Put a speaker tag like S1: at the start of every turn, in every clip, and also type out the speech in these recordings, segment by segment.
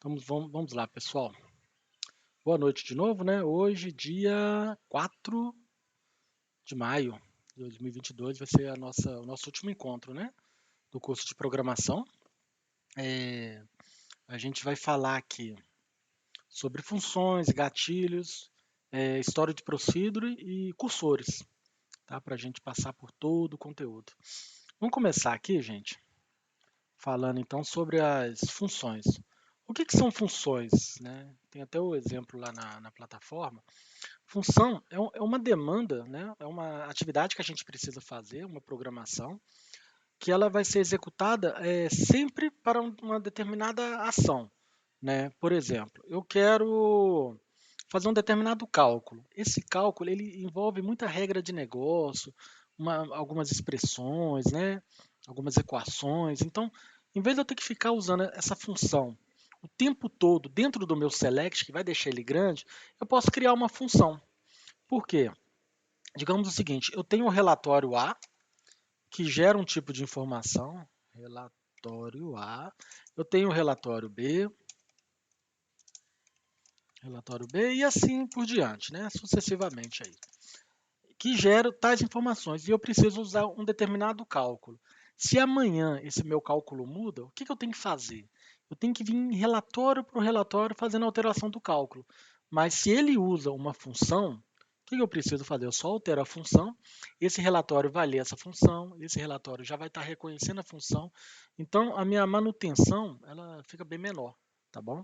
S1: Então, vamos lá, pessoal. Boa noite de novo, né? Hoje, dia 4 de maio de 2022, vai ser o nosso último encontro, né? Do curso de programação. É, a gente vai falar aqui sobre funções, gatilhos, história de procedure e cursores, tá? Para a gente passar por todo o conteúdo. Vamos começar aqui, gente, falando então sobre as funções. O que são funções, né? Tem até o exemplo lá na plataforma. Função é uma demanda, né? É uma atividade que a gente precisa fazer, uma programação, que ela vai ser executada sempre para uma determinada ação, né? Por exemplo, eu quero fazer um determinado cálculo. Esse cálculo ele envolve muita regra de negócio, algumas expressões, né? Algumas equações. Então, em vez de eu ter que ficar usando essa função o tempo todo dentro do meu select, que vai deixar ele grande, eu posso criar uma função. Por quê? Digamos o seguinte, eu tenho um relatório A que gera um tipo de informação, relatório A, eu tenho o relatório B e assim por diante, né? Sucessivamente aí, que gera tais informações e eu preciso usar um determinado cálculo. Se amanhã esse meu cálculo muda, o que eu tenho que fazer? Eu tenho que vir relatório por relatório fazendo a alteração do cálculo. Mas se ele usa uma função, o que eu preciso fazer? Eu só altero a função, esse relatório vai ler essa função, esse relatório já vai estar reconhecendo a função, então a minha manutenção ela fica bem menor, tá bom?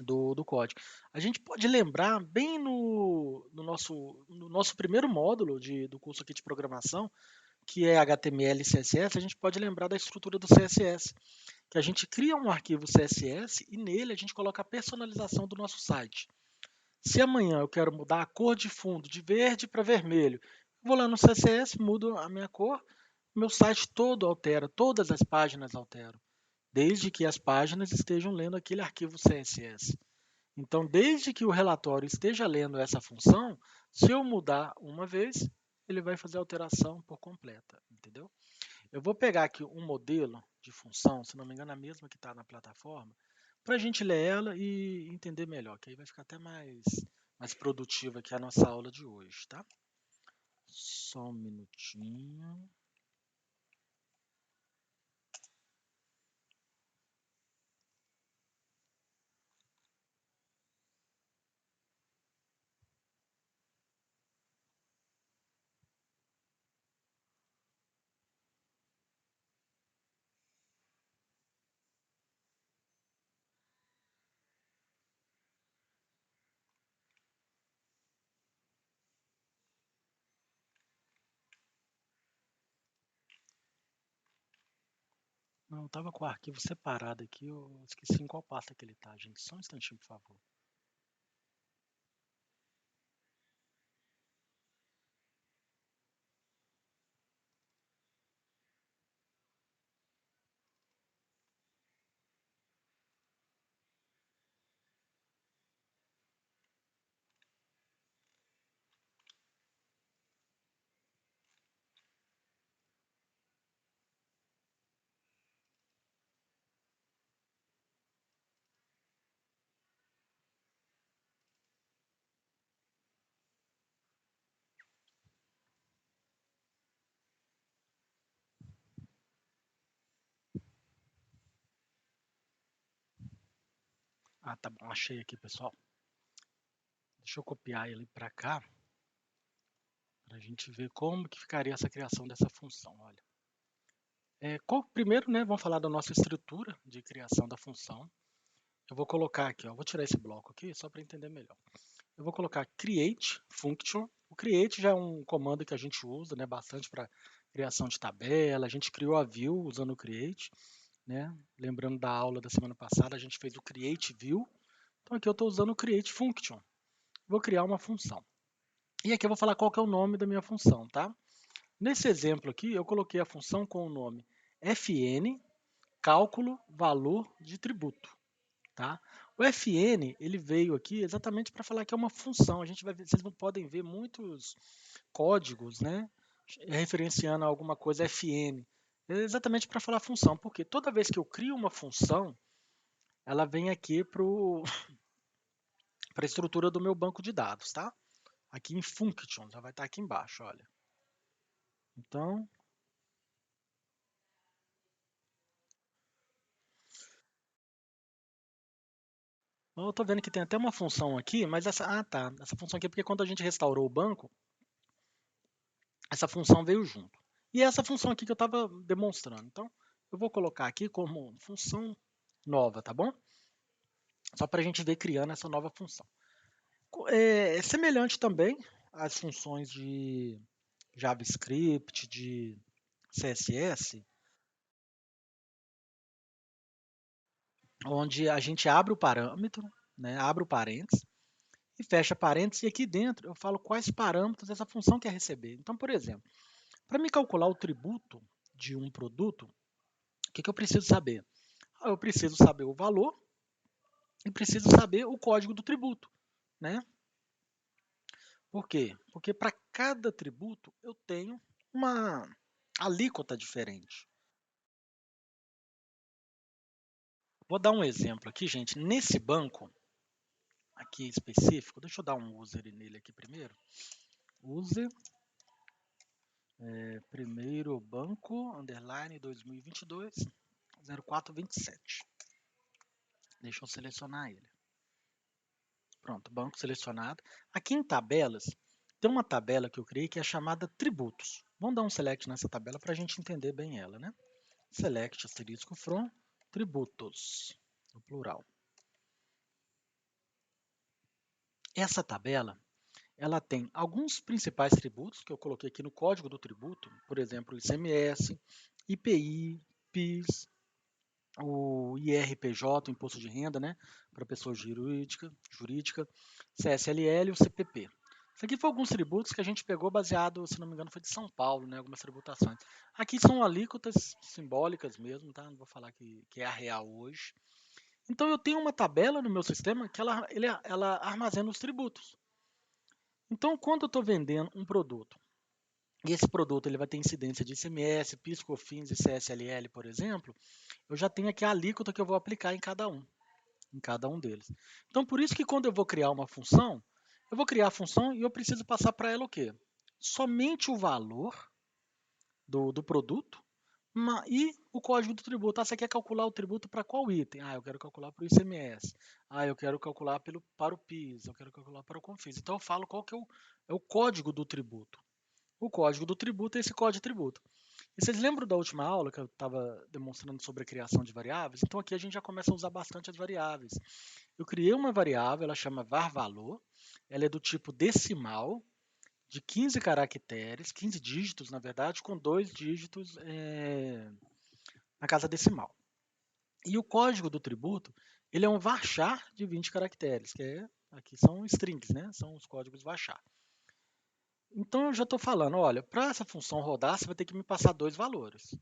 S1: Do código. A gente pode lembrar bem no nosso primeiro módulo do curso aqui de programação, que é HTML e CSS, a gente pode lembrar da estrutura do CSS, que a gente cria um arquivo CSS e nele a gente coloca a personalização do nosso site. Se amanhã eu quero mudar a cor de fundo de verde para vermelho, eu vou lá no CSS, mudo a minha cor, meu site todo altera, todas as páginas alteram, desde que as páginas estejam lendo aquele arquivo CSS. Então, desde que o relatório esteja lendo essa função, se eu mudar uma vez, ele vai fazer a alteração por completa, entendeu? Eu vou pegar aqui um modelo de função, se não me engano, a mesma que está na plataforma, para a gente ler ela e entender melhor, que aí vai ficar até mais produtiva aqui a nossa aula de hoje, tá? Só um minutinho. Não, eu estava com o arquivo separado aqui, eu esqueci em qual pasta que ele está, gente. Só um instantinho, por favor. Ah, tá bom, achei aqui, pessoal. Deixa eu copiar ele para cá, para a gente ver como que ficaria essa criação dessa função. Olha, primeiro, né, vamos falar da nossa estrutura de criação da função. Eu vou colocar aqui, ó, vou tirar esse bloco aqui só para entender melhor. Eu vou colocar create function. O create já é um comando que a gente usa, né, bastante para criação de tabela. A gente criou a view usando o create, né? Lembrando da aula da semana passada, a gente fez o create view. Então aqui eu estou usando o create function. Vou criar uma função. E aqui eu vou falar qual que é o nome da minha função, tá? Nesse exemplo aqui, eu coloquei a função com o nome fn, cálculo valor de tributo, tá? O fn, ele veio aqui exatamente para falar que é uma função. A gente vai ver, vocês não podem ver muitos códigos, né, referenciando a alguma coisa fn. É exatamente para falar função, porque toda vez que eu crio uma função, ela vem aqui para a estrutura do meu banco de dados, tá? Aqui em Function, já vai estar aqui embaixo, olha. Então, eu estou vendo que tem até uma função aqui, mas essa função aqui é porque quando a gente restaurou o banco, essa função veio junto. E é essa função aqui que eu estava demonstrando. Então, eu vou colocar aqui como função nova, tá bom? Só para a gente ver criando essa nova função. É semelhante também às funções de JavaScript, de CSS, onde a gente abre o parâmetro, né, abre o parênteses e fecha parênteses, e aqui dentro eu falo quais parâmetros essa função quer receber. Então, por exemplo, para me calcular o tributo de um produto, o que eu preciso saber? Eu preciso saber o valor e preciso saber o código do tributo, né? Por quê? Porque para cada tributo eu tenho uma alíquota diferente. Vou dar um exemplo aqui, gente. Nesse banco aqui específico, deixa eu dar um user nele aqui primeiro. User, primeiro banco, underline 2022, 0427. Deixa eu selecionar ele. Pronto, banco selecionado. Aqui em tabelas, tem uma tabela que eu criei que é chamada tributos. Vamos dar um select nessa tabela para a gente entender bem ela, né? Select asterisco from tributos, no plural. Essa tabela, ela tem alguns principais tributos que eu coloquei aqui no código do tributo, por exemplo, ICMS, IPI, PIS, o IRPJ, o Imposto de Renda, né, para pessoa jurídica, CSLL e o CPP. Isso aqui foram alguns tributos que a gente pegou baseado, se não me engano, foi de São Paulo, né, algumas tributações. Aqui são alíquotas simbólicas mesmo, tá? Não vou falar que é a real hoje. Então eu tenho uma tabela no meu sistema que ela armazena os tributos. Então quando eu estou vendendo um produto, e esse produto ele vai ter incidência de ICMS, PIS, COFINS e CSLL, por exemplo, eu já tenho aqui a alíquota que eu vou aplicar em cada um deles. Então, por isso que quando eu vou criar uma função, eu vou criar a função e eu preciso passar para ela o quê? Somente o valor do produto e o código do tributo. Você quer calcular o tributo para qual item? Eu quero calcular para o ICMS. Eu quero calcular para o PIS. Eu quero calcular para o COFINS. Então, eu falo qual que é o código do tributo. O código do tributo é esse código de tributo. E vocês lembram da última aula que eu estava demonstrando sobre a criação de variáveis? Então aqui a gente já começa a usar bastante as variáveis. Eu criei uma variável, ela chama varValor, ela é do tipo decimal, de 15 caracteres, 15 dígitos na verdade, com 2 dígitos na casa decimal. E o código do tributo, ele é um varchar de 20 caracteres, aqui são strings, né? São os códigos varchar. Então eu já estou falando, olha, para essa função rodar, você vai ter que me passar 2 valores.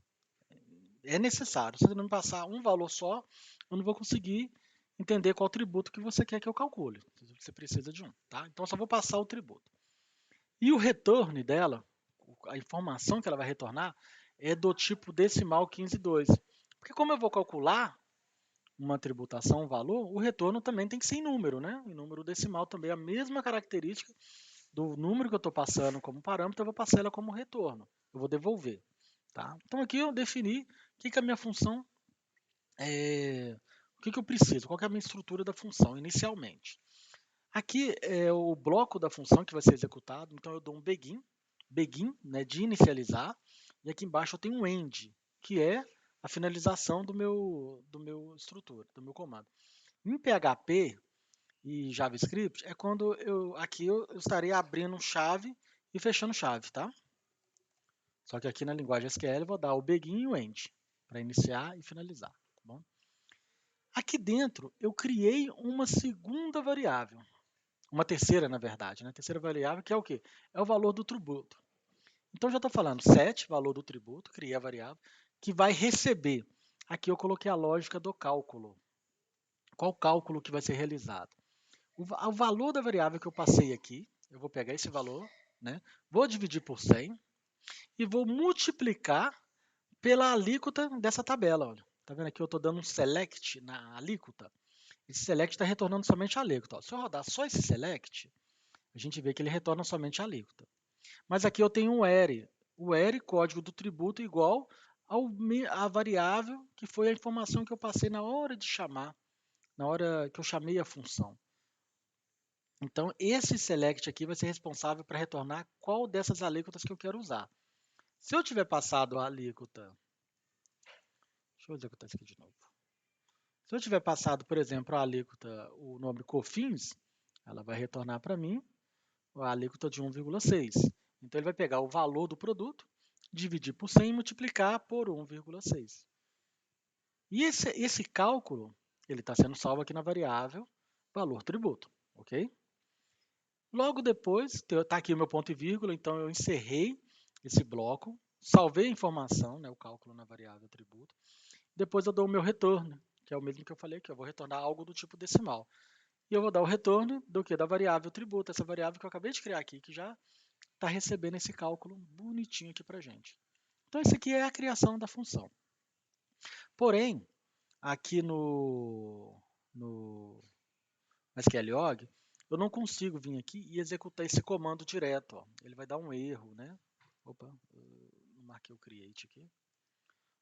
S1: É necessário. Se você não me passar um valor só, eu não vou conseguir entender qual tributo que você quer que eu calcule. Você precisa de um, tá? Então eu só vou passar o tributo. E o return dela, a informação que ela vai retornar, é do tipo decimal 15.2. Porque como eu vou calcular uma tributação, um valor, o retorno também tem que ser em número, né? Em número decimal também, a mesma característica do número que eu estou passando como parâmetro, eu vou passar ela como retorno. Eu vou devolver. Tá? Então aqui eu defini o que é a minha função, o que eu preciso, qual é a minha estrutura da função inicialmente. Aqui é o bloco da função que vai ser executado, então eu dou um begin, né, de inicializar, e aqui embaixo eu tenho um end, que é a finalização do meu estrutura, do meu comando. Em PHP e JavaScript é quando aqui eu estarei abrindo chave e fechando chave, tá? Só que aqui na linguagem SQL eu vou dar o begin e o end, para iniciar e finalizar. Tá bom? Aqui dentro eu criei uma segunda variável, uma terceira na verdade, né? Terceira variável que é o quê? É o valor do tributo. Então já estou falando set, valor do tributo, criei a variável, que vai receber. Aqui eu coloquei a lógica do cálculo. Qual cálculo que vai ser realizado? O valor da variável que eu passei aqui, eu vou pegar esse valor, né? Vou dividir por 100 e vou multiplicar pela alíquota dessa tabela. Olha. Tá vendo aqui? Eu estou dando um select na alíquota. Esse select está retornando somente a alíquota. Ó. Se eu rodar só esse select, a gente vê que ele retorna somente a alíquota. Mas aqui eu tenho um ARE. O ARE, código do tributo, igual à variável que foi a informação que eu passei na hora de chamar, na hora que eu chamei a função. Então, esse select aqui vai ser responsável para retornar qual dessas alíquotas que eu quero usar. Se eu tiver passado a alíquota, deixa eu executar isso aqui de novo. Se eu tiver passado, por exemplo, a alíquota, o nome COFINS, ela vai retornar para mim a alíquota de 1,6. Então, ele vai pegar o valor do produto, dividir por 100 e multiplicar por 1,6. E esse cálculo, ele está sendo salvo aqui na variável valor tributo, ok? Logo depois, está aqui o meu ponto e vírgula, então eu encerrei esse bloco, salvei a informação, né, o cálculo na variável tributo. Depois eu dou o meu retorno, que é o mesmo que eu falei aqui, eu vou retornar algo do tipo decimal. E eu vou dar o retorno do que? Da variável tributo, essa variável que eu acabei de criar aqui, que já está recebendo esse cálculo bonitinho aqui para a gente. Então, isso aqui é a criação da função. Porém, aqui no SQLOG, eu não consigo vir aqui e executar esse comando direto. Ó. Ele vai dar um erro, né? Opa, não marquei o create aqui.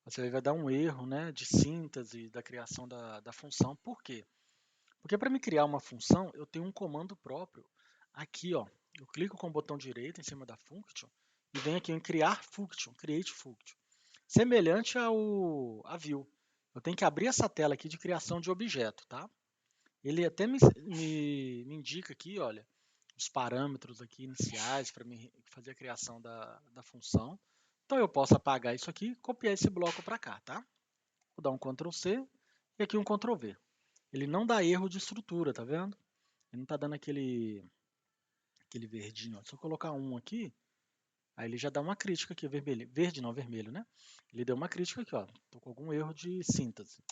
S1: Você vai dar um erro, né, de síntese da criação da função. Por quê? Porque para me criar uma função, eu tenho um comando próprio. Aqui, ó, eu clico com o botão direito em cima da function e venho aqui em criar function, create function. Semelhante a view. Eu tenho que abrir essa tela aqui de criação de objeto, tá? Ele até me indica aqui, olha, os parâmetros aqui iniciais para me fazer a criação da função. Então eu posso apagar isso aqui e copiar esse bloco para cá, tá? Vou dar um Ctrl C e aqui um Ctrl V. Ele não dá erro de estrutura, tá vendo? Ele não está dando aquele verdinho. Ó. Se eu colocar um aqui, aí ele já dá uma crítica aqui, vermelho. Verde não, vermelho, né? Ele deu uma crítica aqui, ó. Tô com algum erro de síntese.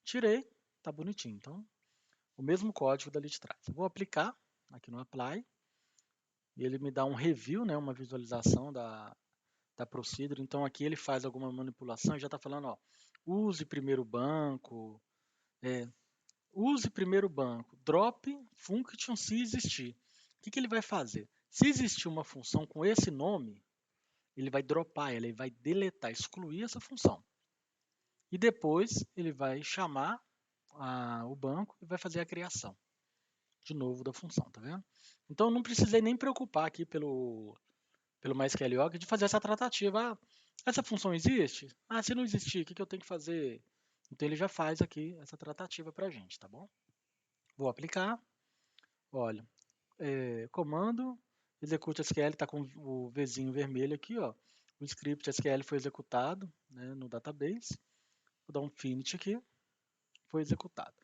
S1: Tirei, tá bonitinho. Então, o mesmo código dali de trás. Eu vou aplicar aqui no Apply, e ele me dá um review, né, uma visualização da procedure. Então aqui ele faz alguma manipulação e já está falando, ó, use primeiro banco, use primeiro banco, drop function se existir. O que ele vai fazer? Se existir uma função com esse nome, ele vai dropar, ele vai deletar, excluir essa função. E depois ele vai chamar o banco e vai fazer a criação de novo da função, tá vendo? Então não precisei nem preocupar aqui pelo MySQL de fazer essa tratativa. Ah, essa função existe? Ah, se não existir, o que eu tenho que fazer? Então ele já faz aqui essa tratativa para a gente, tá bom? Vou aplicar. Olha, comando, execute SQL, está com o Vzinho vermelho aqui, ó. O script SQL foi executado, né, no database. Vou dar um finish aqui, foi executado.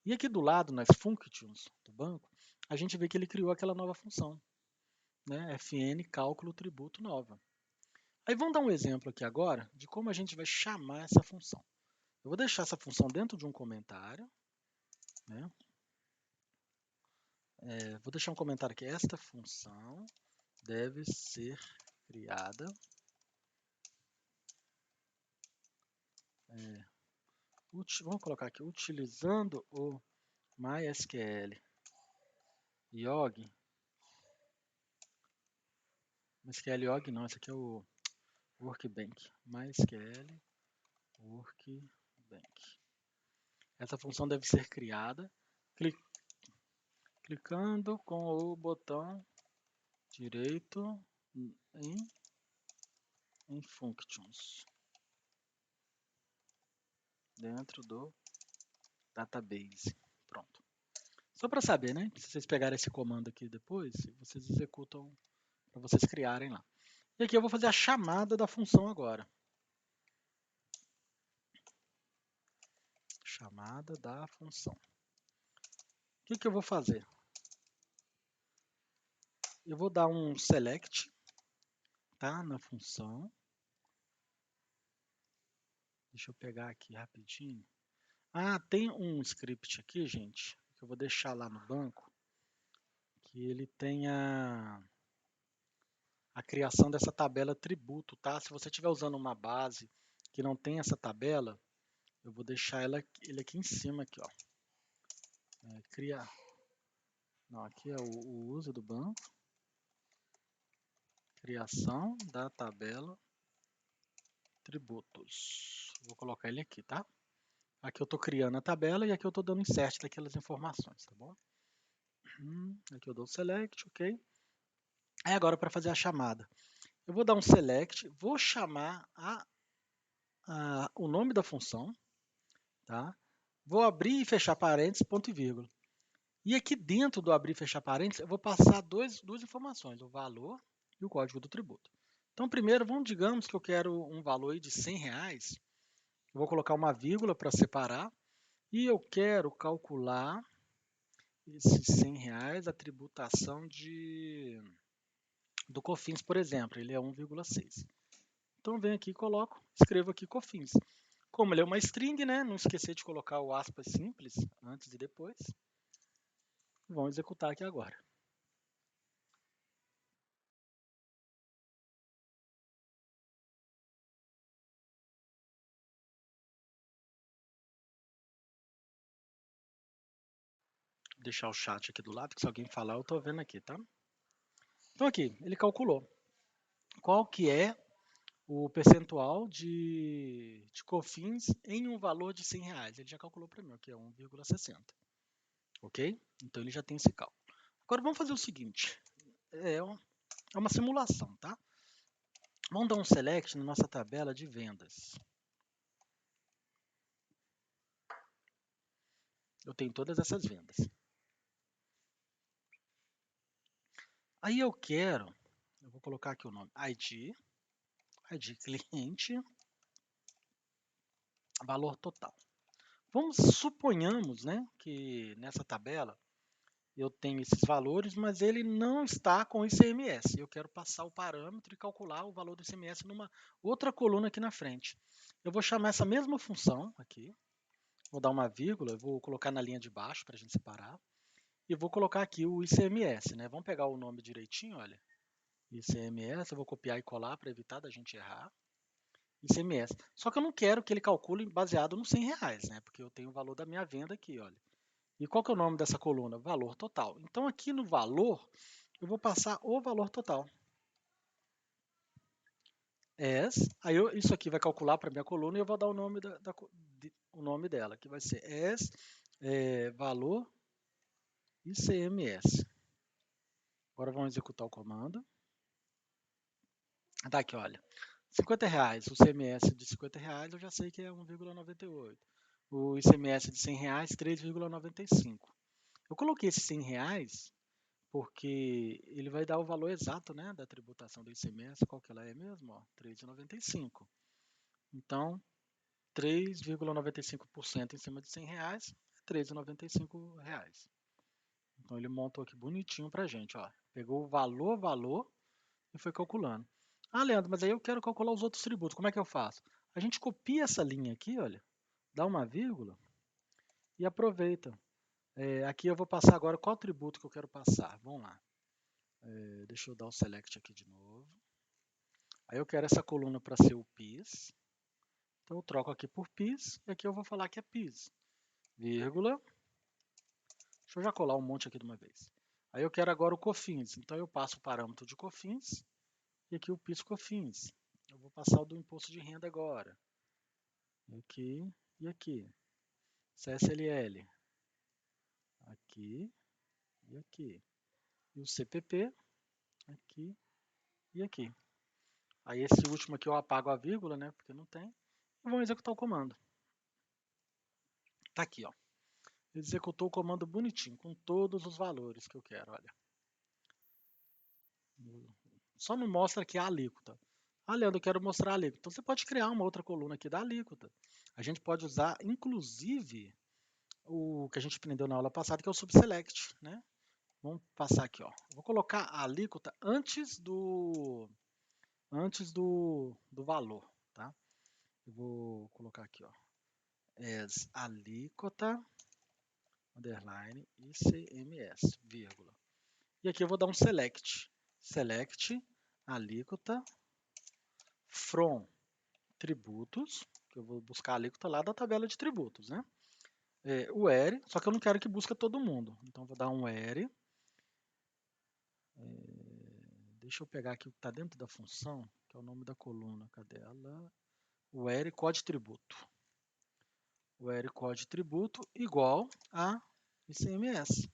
S1: E aqui do lado, nas functions do banco, a gente vê que ele criou aquela nova função, né, fn cálculo tributo nova. Aí vamos dar um exemplo aqui agora de como a gente vai chamar essa função. Eu vou deixar essa função dentro de um comentário, né? Vou deixar um comentário aqui. Esta função deve ser criada vamos colocar aqui, utilizando o MySQL Yog. MySQL Yog não, esse aqui é o Workbench. MySQL Workbench. Essa função deve ser criada clicando com o botão direito em functions dentro do database. Pronto. Só para saber, né? Se vocês pegarem esse comando aqui depois, vocês executam para vocês criarem lá. E aqui eu vou fazer a chamada da função agora. Chamada da função. O que eu vou fazer? Eu vou dar um select, tá? Na função. Deixa eu pegar aqui rapidinho. Ah, tem um script aqui, gente, que eu vou deixar lá no banco, que ele tem a criação dessa tabela tributo, tá? Se você estiver usando uma base que não tem essa tabela, eu vou deixar ele aqui em cima, aqui, ó. Criar. Não, aqui é o uso do banco. Criação da tabela tributos. Vou colocar ele aqui, tá? Aqui eu estou criando a tabela e aqui eu estou dando insert daquelas informações, tá bom? Aqui eu dou select, ok? Aí agora para fazer a chamada, eu vou dar um select, vou chamar o nome da função, tá? Vou abrir e fechar parênteses, ponto e vírgula. E aqui dentro do abrir e fechar parênteses, eu vou passar duas informações, o valor e o código do tributo. Então, primeiro, digamos que eu quero um valor aí de R$100, eu vou colocar uma vírgula para separar, e eu quero calcular esses R$100, a tributação do COFINS, por exemplo, ele é 1,6. Então, venho aqui e escrevo aqui COFINS. Como ele é uma string, né? Não esquecer de colocar o aspas simples antes e depois. Vamos executar aqui agora. Vou deixar o chat aqui do lado, que se alguém falar, eu estou vendo aqui, tá? Então aqui, ele calculou qual que é o percentual de COFINS em um valor de R$100. Ele já calculou para mim, que é 1,60. Ok? Então ele já tem esse cálculo. Agora vamos fazer o seguinte, é uma simulação, tá? Vamos dar um select na nossa tabela de vendas. Eu tenho todas essas vendas. Aí eu vou colocar aqui o nome ID cliente, valor total. Suponhamos, né, que nessa tabela eu tenho esses valores, mas ele não está com ICMS. Eu quero passar o parâmetro e calcular o valor do ICMS numa outra coluna aqui na frente. Eu vou chamar essa mesma função aqui, vou dar uma vírgula, vou colocar na linha de baixo para a gente separar, e vou colocar aqui o ICMS, né? Vamos pegar o nome direitinho, olha, ICMS, eu vou copiar e colar para evitar da gente errar. ICMS. Só que eu não quero que ele calcule baseado nos R$100, né? Porque eu tenho o valor da minha venda aqui, olha. E qual que é o nome dessa coluna? Valor total. Então aqui no valor, eu vou passar o valor total. Aí isso aqui vai calcular para a minha coluna e eu vou dar o nome, o nome dela, que vai ser valor ICMS. Agora vamos executar o comando. Tá aqui, olha. R$50, o ICMS de R$50 eu já sei que é 1,98. O ICMS de R$100, 3,95. Eu coloquei esses R$100 porque ele vai dar o valor exato, né, da tributação do ICMS. Qual que ela é mesmo? 3,95. Então, 3,95% em cima de R$100 é R$3,95. Então ele montou aqui bonitinho pra gente, ó. Pegou o valor e foi calculando. Ah, Leandro, mas aí eu quero calcular os outros tributos. Como é que eu faço? A gente copia essa linha aqui, olha, dá uma vírgula e aproveita. Aqui eu vou passar agora qual tributo que eu quero passar. Vamos lá. Deixa eu dar o select aqui de novo. Aí eu quero essa coluna para ser o PIS. Então eu troco aqui por PIS e aqui eu vou falar que é PIS. Vírgula. Deixa eu já colar um monte aqui de uma vez. Aí eu quero agora o COFINS. Então eu passo o parâmetro de COFINS e aqui o PIS/COFINS. Eu vou passar o do imposto de renda agora. Aqui e aqui. CSLL. Aqui e aqui. E o CPP. Aqui e aqui. Aí esse último aqui eu apago a vírgula, né? Porque não tem. E vamos executar o comando. Tá aqui, ó. Executou o comando bonitinho, com todos os valores que eu quero, olha. Só não mostra aqui a alíquota. Ah, Leandro, eu quero mostrar a alíquota. Então você pode criar uma outra coluna aqui da alíquota. A gente pode usar, inclusive, o que a gente aprendeu na aula passada, que é o subselect, né? Vamos passar aqui, ó. Vou colocar a alíquota antes do valor, tá? Eu vou colocar aqui, ó. Alíquota underline ICMS, vírgula. E aqui eu vou dar um select. Select alíquota from tributos, que eu vou buscar a alíquota lá da tabela de tributos, né? O ERE, só que eu não quero que busque todo mundo. Então, vou dar um ERE. Deixa eu pegar aqui o que está dentro da função, que é o nome da coluna. Cadê ela? O ERE código tributo. O ERE código tributo igual a ICMS.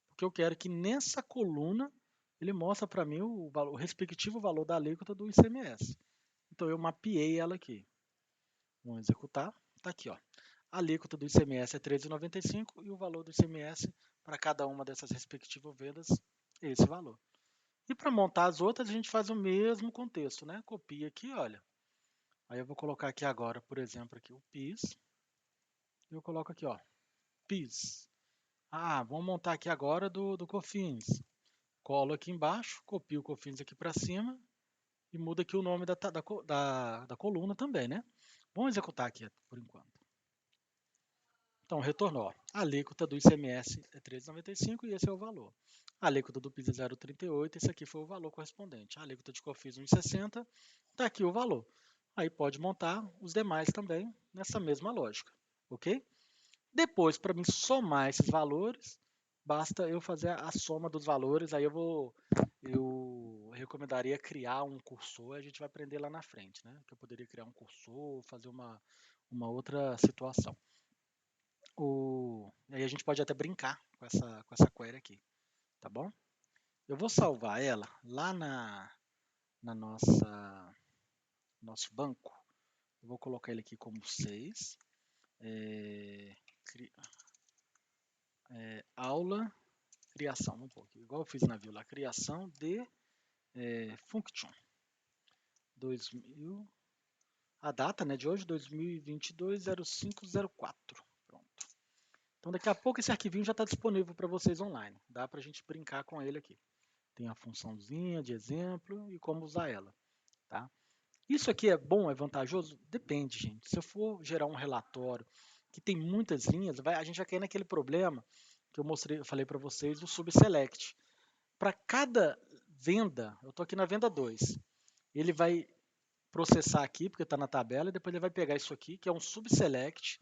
S1: Porque eu quero que nessa coluna ele mostre para mim o respectivo valor da alíquota do ICMS. Então, eu mapeei ela aqui. Vamos executar. Está aqui, ó. A alíquota do ICMS é 13,95 e o valor do ICMS para cada uma dessas respectivas vendas é esse valor. E para montar as outras, a gente faz o mesmo contexto, né? Copia aqui, olha. Aí eu vou colocar aqui agora, por exemplo, aqui o PIS. Eu coloco aqui, ó, PIS. Vamos montar aqui agora do COFINS. Colo aqui embaixo, copio o COFINS aqui para cima e muda aqui o nome da coluna também, né? Vamos executar aqui por enquanto. Então, retornou. A alíquota do ICMS é 13,95 e esse é o valor. A alíquota do PIS é 0,38, esse aqui foi o valor correspondente. A alíquota de COFINS 1,60, está aqui o valor. Aí pode montar os demais também nessa mesma lógica, ok? Depois, para mim somar esses valores, basta eu fazer a soma dos valores, aí eu recomendaria criar um cursor, a gente vai aprender lá na frente, né? Que eu poderia criar um cursor, fazer uma outra situação. Aí a gente pode até brincar com essa query aqui, tá bom? Eu vou salvar ela lá na nosso banco. Eu vou colocar ele aqui como 6. Aula, criação, um pouco, igual eu fiz na view lá, criação de function. 2000, a data, né, de hoje, 2022-0504. Pronto. Então daqui a pouco esse arquivinho já está disponível para vocês online. Dá para a gente brincar com ele aqui. Tem a funçãozinha de exemplo e como usar ela. Tá? Isso aqui é bom, é vantajoso? Depende, gente. Se eu for gerar um relatório que tem muitas linhas, a gente vai cair naquele problema que eu falei para vocês do subselect. Para cada venda, eu estou aqui na venda 2, ele vai processar aqui, porque está na tabela, e depois ele vai pegar isso aqui, que é um subselect,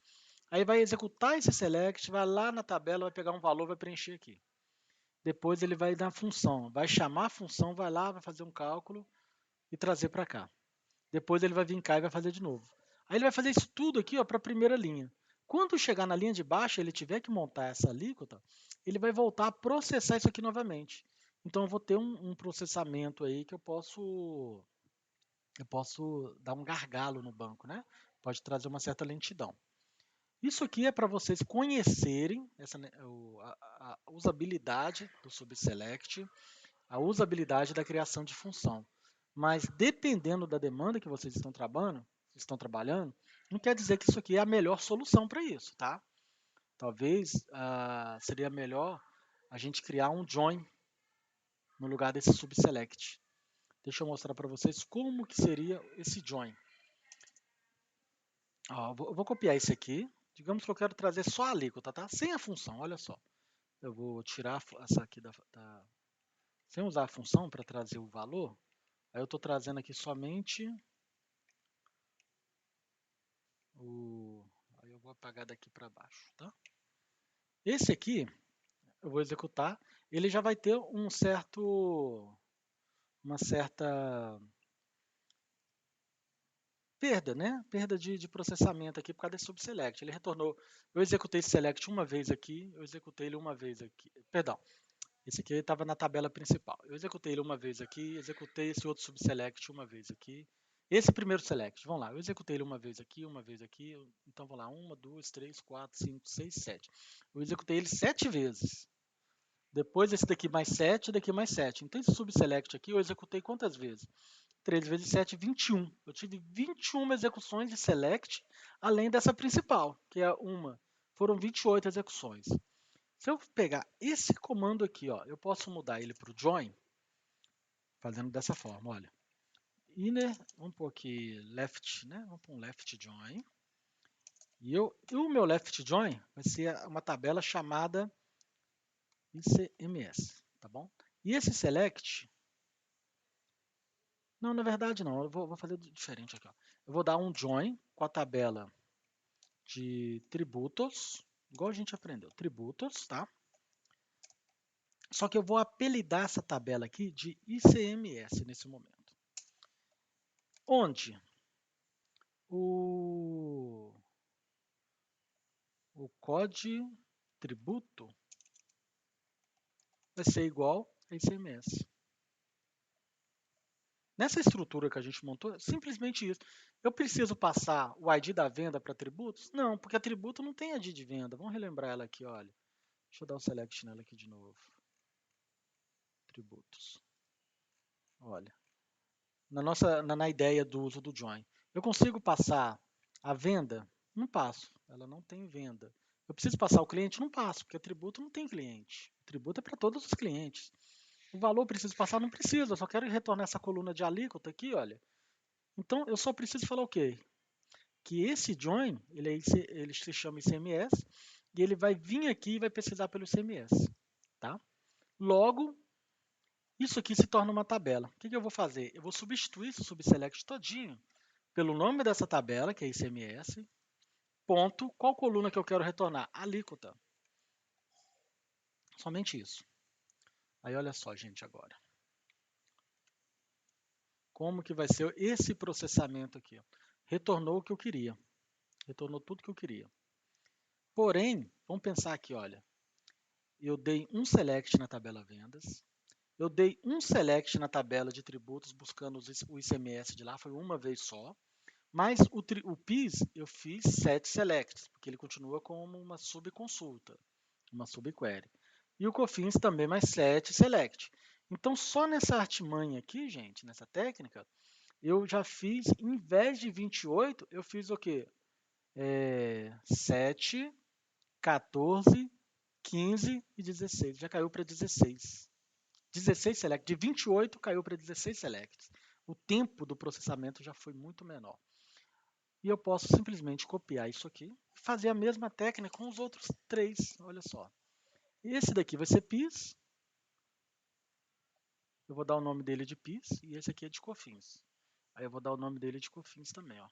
S1: aí vai executar esse select, vai lá na tabela, vai pegar um valor, vai preencher aqui. Depois ele vai dar a função, vai chamar a função, vai lá, vai fazer um cálculo e trazer para cá. Depois ele vai vir cá e vai fazer de novo. Aí ele vai fazer isso tudo aqui para a primeira linha. Quando chegar na linha de baixo, ele tiver que montar essa alíquota, ele vai voltar a processar isso aqui novamente. Então eu vou ter um processamento aí que eu posso dar um gargalo no banco, né? Pode trazer uma certa lentidão. Isso aqui é para vocês conhecerem a usabilidade do subselect, a usabilidade da criação de função. Mas dependendo da demanda que vocês estão trabalhando, não quer dizer que isso aqui é a melhor solução para isso, tá? Talvez seria melhor a gente criar um join no lugar desse subselect. Deixa eu mostrar para vocês como que seria esse join. Eu vou copiar esse aqui. Digamos que eu quero trazer só a alíquota, tá? Sem a função, olha só. Eu vou tirar essa aqui sem usar a função para trazer o valor. Aí eu estou trazendo aqui somente Aí eu vou apagar daqui para baixo, tá? Esse aqui, eu vou executar, ele já vai ter uma certa perda, né? Perda de processamento aqui por causa desse subselect. Ele retornou, eu executei esse select uma vez aqui, eu executei ele uma vez aqui. Perdão, esse aqui estava na tabela principal. Eu executei ele uma vez aqui, executei esse outro subselect uma vez aqui. Esse primeiro select, vamos lá, eu executei ele uma vez aqui, então vamos lá, 1, 2, 3, 4, 5, 6, 7. Eu executei ele 7 vezes. Depois esse daqui mais 7, daqui mais 7. Então esse subselect aqui eu executei quantas vezes? 3 vezes 7, 21. Eu tive 21 execuções de select, além dessa principal, que é uma. Foram 28 execuções. Se eu pegar esse comando aqui, ó, eu posso mudar ele para o join, fazendo dessa forma, olha. Inner, vamos pôr aqui left, né? Vamos pôr um left join. E o meu left join vai ser uma tabela chamada ICMS, tá bom? E esse select, Não, na verdade não. Eu vou fazer diferente aqui. Ó. Eu vou dar um join com a tabela de tributos, igual a gente aprendeu, tributos, tá? Só que eu vou apelidar essa tabela aqui de ICMS nesse momento. Onde o COD tributo vai ser igual a ICMS. Nessa estrutura que a gente montou, é simplesmente isso. Eu preciso passar o ID da venda para tributos? Não, porque a tributo não tem ID de venda. Vamos relembrar ela aqui, olha. Deixa eu dar o select nela aqui de novo. Tributos. Olha. Na ideia do uso do join. Eu consigo passar a venda? Não passo. Ela não tem venda. Eu preciso passar o cliente? Não passo, porque a tributo não tem cliente. O tributo é para todos os clientes. O valor preciso passar? Não precisa. Eu só quero retornar essa coluna de alíquota aqui, olha. Então, eu só preciso falar o quê? Que esse join, ele se chama ICMS, e ele vai vir aqui e vai pesquisar pelo ICMS. Tá? Logo, isso aqui se torna uma tabela. O que eu vou fazer? Eu vou substituir esse subselect todinho pelo nome dessa tabela, que é ICMS, ponto, qual coluna que eu quero retornar? Alíquota. Somente isso. Aí olha só, gente, agora. Como que vai ser esse processamento aqui? Retornou o que eu queria. Retornou tudo que eu queria. Porém, vamos pensar aqui, olha. Eu dei um select na tabela vendas. Eu dei um select na tabela de tributos buscando o ICMS de lá, foi uma vez só. Mas o PIS eu fiz 7 selects, porque ele continua como uma subconsulta, uma subquery. E o COFINS também mais 7 select. Então, só nessa artimanha aqui, gente, nessa técnica, eu já fiz, em vez de 28, eu fiz o quê? 7, 14, 15 e 16. Já caiu para 16. 16 selects. De 28 caiu para 16 selects. O tempo do processamento já foi muito menor. E eu posso simplesmente copiar isso aqui e fazer a mesma técnica com os outros 3. Olha só. Esse daqui vai ser PIS. Eu vou dar o nome dele de PIS e esse aqui é de COFINS. Aí eu vou dar o nome dele de COFINS também, ó.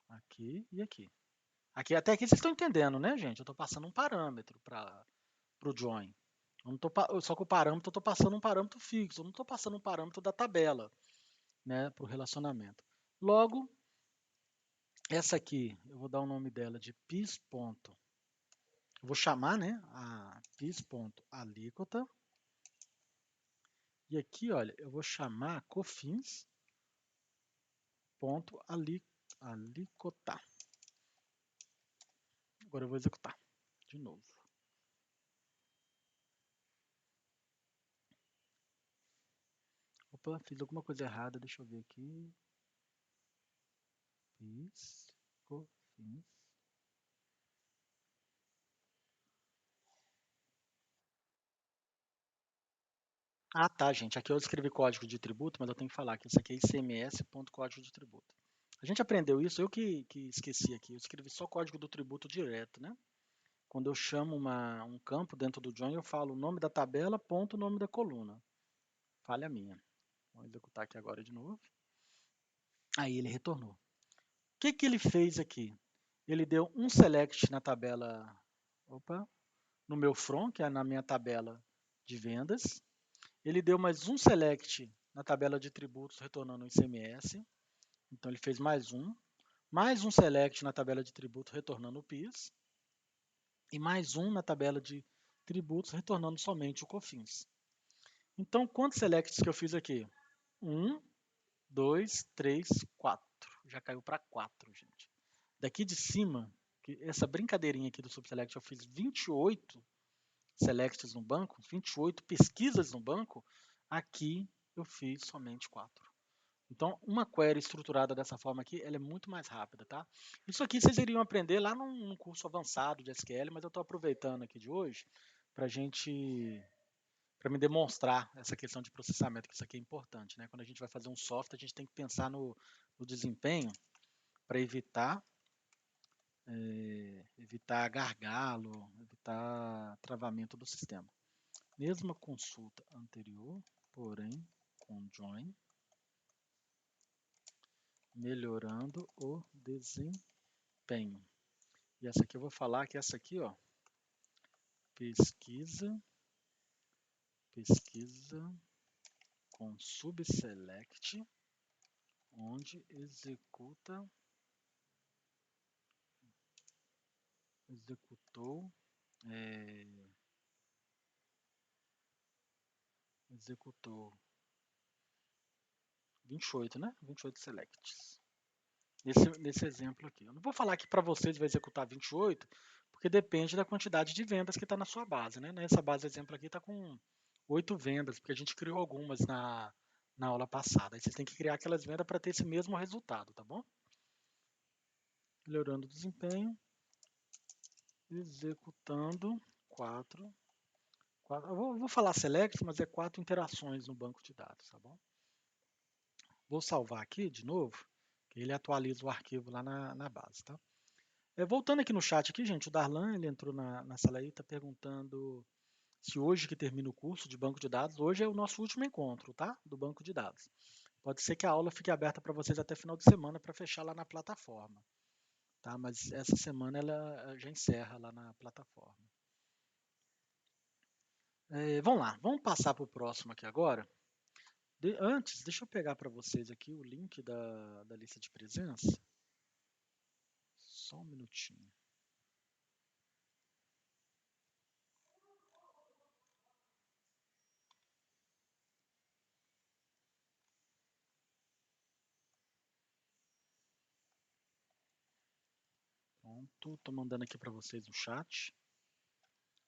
S1: Aqui e aqui. Até aqui vocês estão entendendo, né, gente? Eu estou passando um parâmetro para o join. Só que o parâmetro eu estou passando um parâmetro fixo. Eu não estou passando um parâmetro da tabela, né, para o relacionamento. Logo, essa aqui, eu vou dar o nome dela de PIS. Eu vou chamar, né, a PIS.alíquota. E aqui, olha, eu vou chamar COFINS.alíquota. Agora eu vou executar de novo. Opa, fiz alguma coisa errada, deixa eu ver aqui. PIS, COFINS. Ah, tá, gente. Aqui eu escrevi código de tributo, mas eu tenho que falar que isso aqui é ICMS.código de tributo. A gente aprendeu isso, eu que esqueci aqui. Eu escrevi só código do tributo direto, né? Quando eu chamo um campo dentro do join, eu falo o nome da tabela, ponto, o nome da coluna. Falha minha. Vamos executar aqui agora de novo. Aí ele retornou. O que ele fez aqui? Ele deu um select na tabela, no meu from, que é na minha tabela de vendas. Ele deu mais um select na tabela de tributos, retornando o ICMS. Então ele fez mais um select na tabela de tributos, retornando o PIS. E mais um na tabela de tributos, retornando somente o COFINS. Então, quantos selects que eu fiz aqui? 1, 2, 3, 4. Já caiu para 4, gente. Daqui de cima, essa brincadeirinha aqui do subselect, eu fiz 28 selects no banco, 28 pesquisas no banco. Aqui eu fiz somente 4. Então, uma query estruturada dessa forma aqui, ela é muito mais rápida, tá? Isso aqui vocês iriam aprender lá num curso avançado de SQL, mas eu estou aproveitando aqui de hoje para me demonstrar essa questão de processamento, que isso aqui é importante, né? Quando a gente vai fazer um software, a gente tem que pensar no desempenho para evitar gargalo, evitar travamento do sistema. Mesma consulta anterior, porém com join. melhorando o desempenho. E essa aqui eu vou falar que essa aqui, ó, pesquisa com subselect, onde executou 28, né? 28 selects. Nesse exemplo aqui. Eu não vou falar que para vocês vai executar 28, porque depende da quantidade de vendas que está na sua base, né? Nessa base exemplo aqui está com 8 vendas, porque a gente criou algumas na aula passada. Aí vocês têm que criar aquelas vendas para ter esse mesmo resultado, tá bom? Melhorando o desempenho, executando 4. Eu vou falar select, mas é 4 interações no banco de dados, tá bom? Vou salvar aqui de novo, que ele atualiza o arquivo lá na base, tá? Voltando aqui no chat aqui, gente, o Darlan, ele entrou na sala aí, está perguntando se hoje que termina o curso de banco de dados, hoje é o nosso último encontro, tá? Do banco de dados. Pode ser que a aula fique aberta para vocês até final de semana para fechar lá na plataforma, tá? Mas essa semana ela já encerra lá na plataforma. Vamos lá, vamos passar para o próximo aqui agora. Antes, deixa eu pegar para vocês aqui o link da lista de presença. Só um minutinho. Pronto, estou mandando aqui para vocês no chat.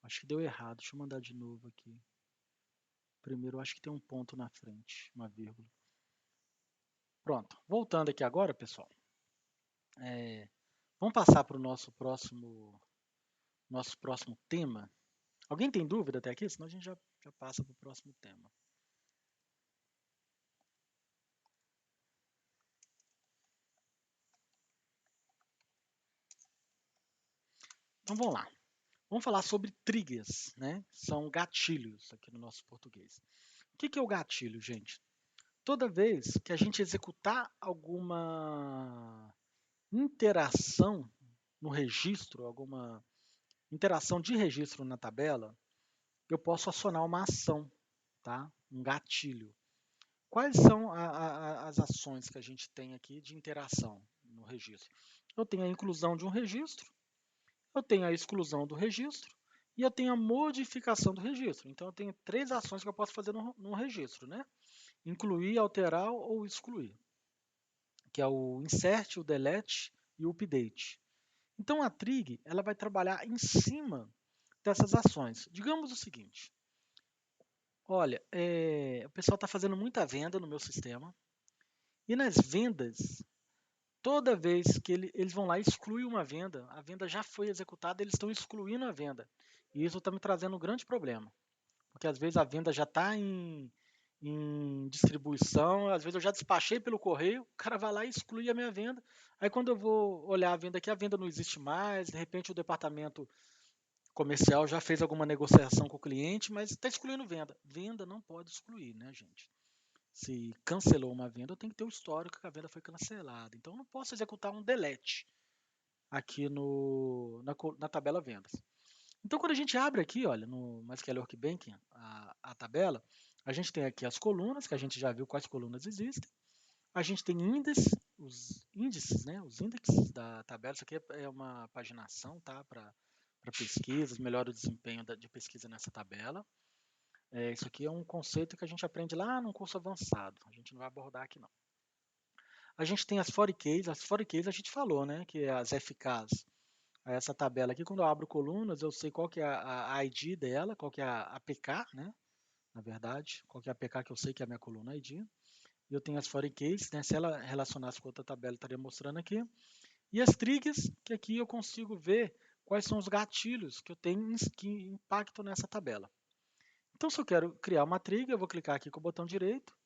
S1: Acho que deu errado, deixa eu mandar de novo aqui. Primeiro, eu acho que tem um ponto na frente, uma vírgula. Pronto, voltando aqui agora, pessoal. Vamos passar para o nosso próximo tema. Alguém tem dúvida até aqui? Senão a gente já passa para o próximo tema. Então vamos lá. Vamos falar sobre triggers, né? São gatilhos aqui no nosso português. O que é o gatilho, gente? Toda vez que a gente executar alguma interação no registro, alguma interação de registro na tabela, eu posso acionar uma ação, tá? Um gatilho. Quais são as ações que a gente tem aqui de interação no registro? Eu tenho a inclusão de um registro, eu tenho a exclusão do registro e eu tenho a modificação do registro. Então, eu tenho 3 ações que eu posso fazer no registro, né? Incluir, alterar ou excluir, que é o insert, o delete e o update. Então, a trig ela vai trabalhar em cima dessas ações. Digamos o seguinte, olha, o pessoal está fazendo muita venda no meu sistema e nas vendas, toda vez que eles vão lá excluir uma venda, a venda já foi executada, eles estão excluindo a venda. E isso está me trazendo um grande problema, porque às vezes a venda já está em distribuição, às vezes eu já despachei pelo correio, o cara vai lá e exclui a minha venda. Aí quando eu vou olhar a venda aqui, a venda não existe mais, de repente o departamento comercial já fez alguma negociação com o cliente, mas está excluindo venda. Venda não pode excluir, né, gente? Se cancelou uma venda, eu tenho que ter o histórico que a venda foi cancelada. Então, eu não posso executar um delete aqui na tabela vendas. Então, quando a gente abre aqui, olha, no MySQL Workbench, a tabela, a gente tem aqui as colunas, que a gente já viu quais colunas existem. A gente tem os índices, né, os índices da tabela. Isso aqui é uma paginação, tá, para pesquisas, melhora o desempenho de pesquisa nessa tabela. Isso aqui é um conceito que a gente aprende lá num curso avançado. A gente não vai abordar aqui, não. A gente tem as for keys. As for keys a gente falou, né? Que é as FKs. Essa tabela aqui, quando eu abro colunas, eu sei qual que é a ID dela, qual que é a APK, né? Na verdade, qual que é a APK que eu sei que é a minha coluna ID. E eu tenho as for keys, né? Se ela relacionasse com outra tabela, eu estaria mostrando aqui. E as triggers, que aqui eu consigo ver quais são os gatilhos que eu tenho que impactam nessa tabela. Então, se eu quero criar uma trigger, eu vou clicar aqui com o botão direito.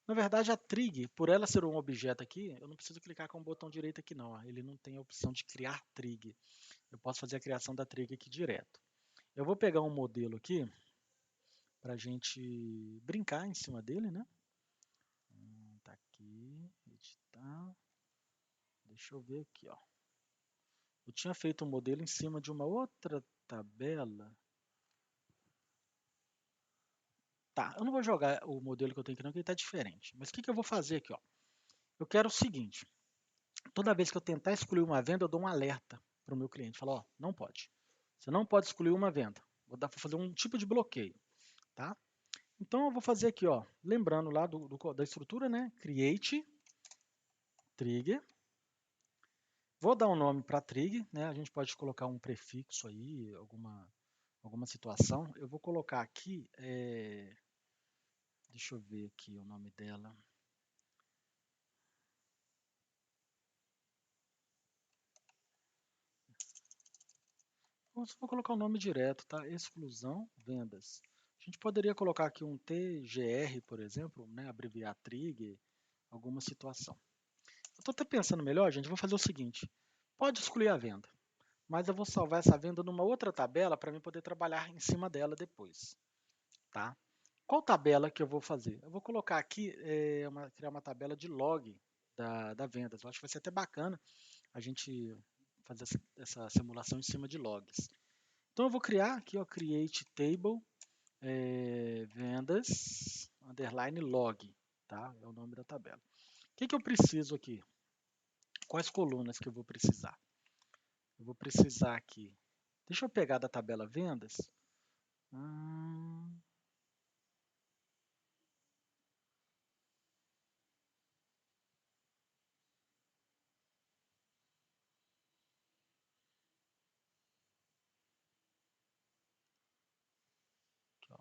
S1: Na verdade, a trig, por ela ser um objeto aqui, eu não preciso clicar com o botão direito aqui não. Ele não tem a opção de criar trig. Eu posso fazer a criação da trig aqui direto. Eu vou pegar um modelo aqui para a gente brincar em cima dele, né? Tá aqui, editar. Deixa eu ver aqui, ó. Eu tinha feito um modelo em cima de uma outra tabela. Tá, eu não vou jogar o modelo que eu tenho aqui não, porque ele está diferente. Mas o que eu vou fazer aqui, ó? Eu quero o seguinte. Toda vez que eu tentar excluir uma venda, eu dou um alerta para o meu cliente. Falo, ó, não pode. Você não pode excluir uma venda. Vou dar para fazer um tipo de bloqueio, tá? Então eu vou fazer aqui, ó, lembrando lá da estrutura, né? Create trigger. Vou dar um nome para trigger, né? A gente pode colocar um prefixo aí, alguma situação. Eu vou colocar aqui, deixa eu ver aqui o nome dela. Vou colocar o nome direto, tá? Exclusão, vendas. A gente poderia colocar aqui um TGR, por exemplo, né? Abreviar trigger, alguma situação. Eu estou até pensando melhor, gente, vou fazer o seguinte. Pode excluir a venda, mas eu vou salvar essa venda numa outra tabela para mim poder trabalhar em cima dela depois, tá? Qual tabela que eu vou fazer? Eu vou colocar aqui, criar uma tabela de log da vendas. Eu acho que vai ser até bacana a gente fazer essa simulação em cima de logs. Então eu vou criar aqui, ó, create table vendas underline log, tá? É o nome da tabela. O que eu preciso aqui? Quais colunas que eu vou precisar? Eu vou precisar aqui. Deixa eu pegar da tabela vendas. Aqui, ó.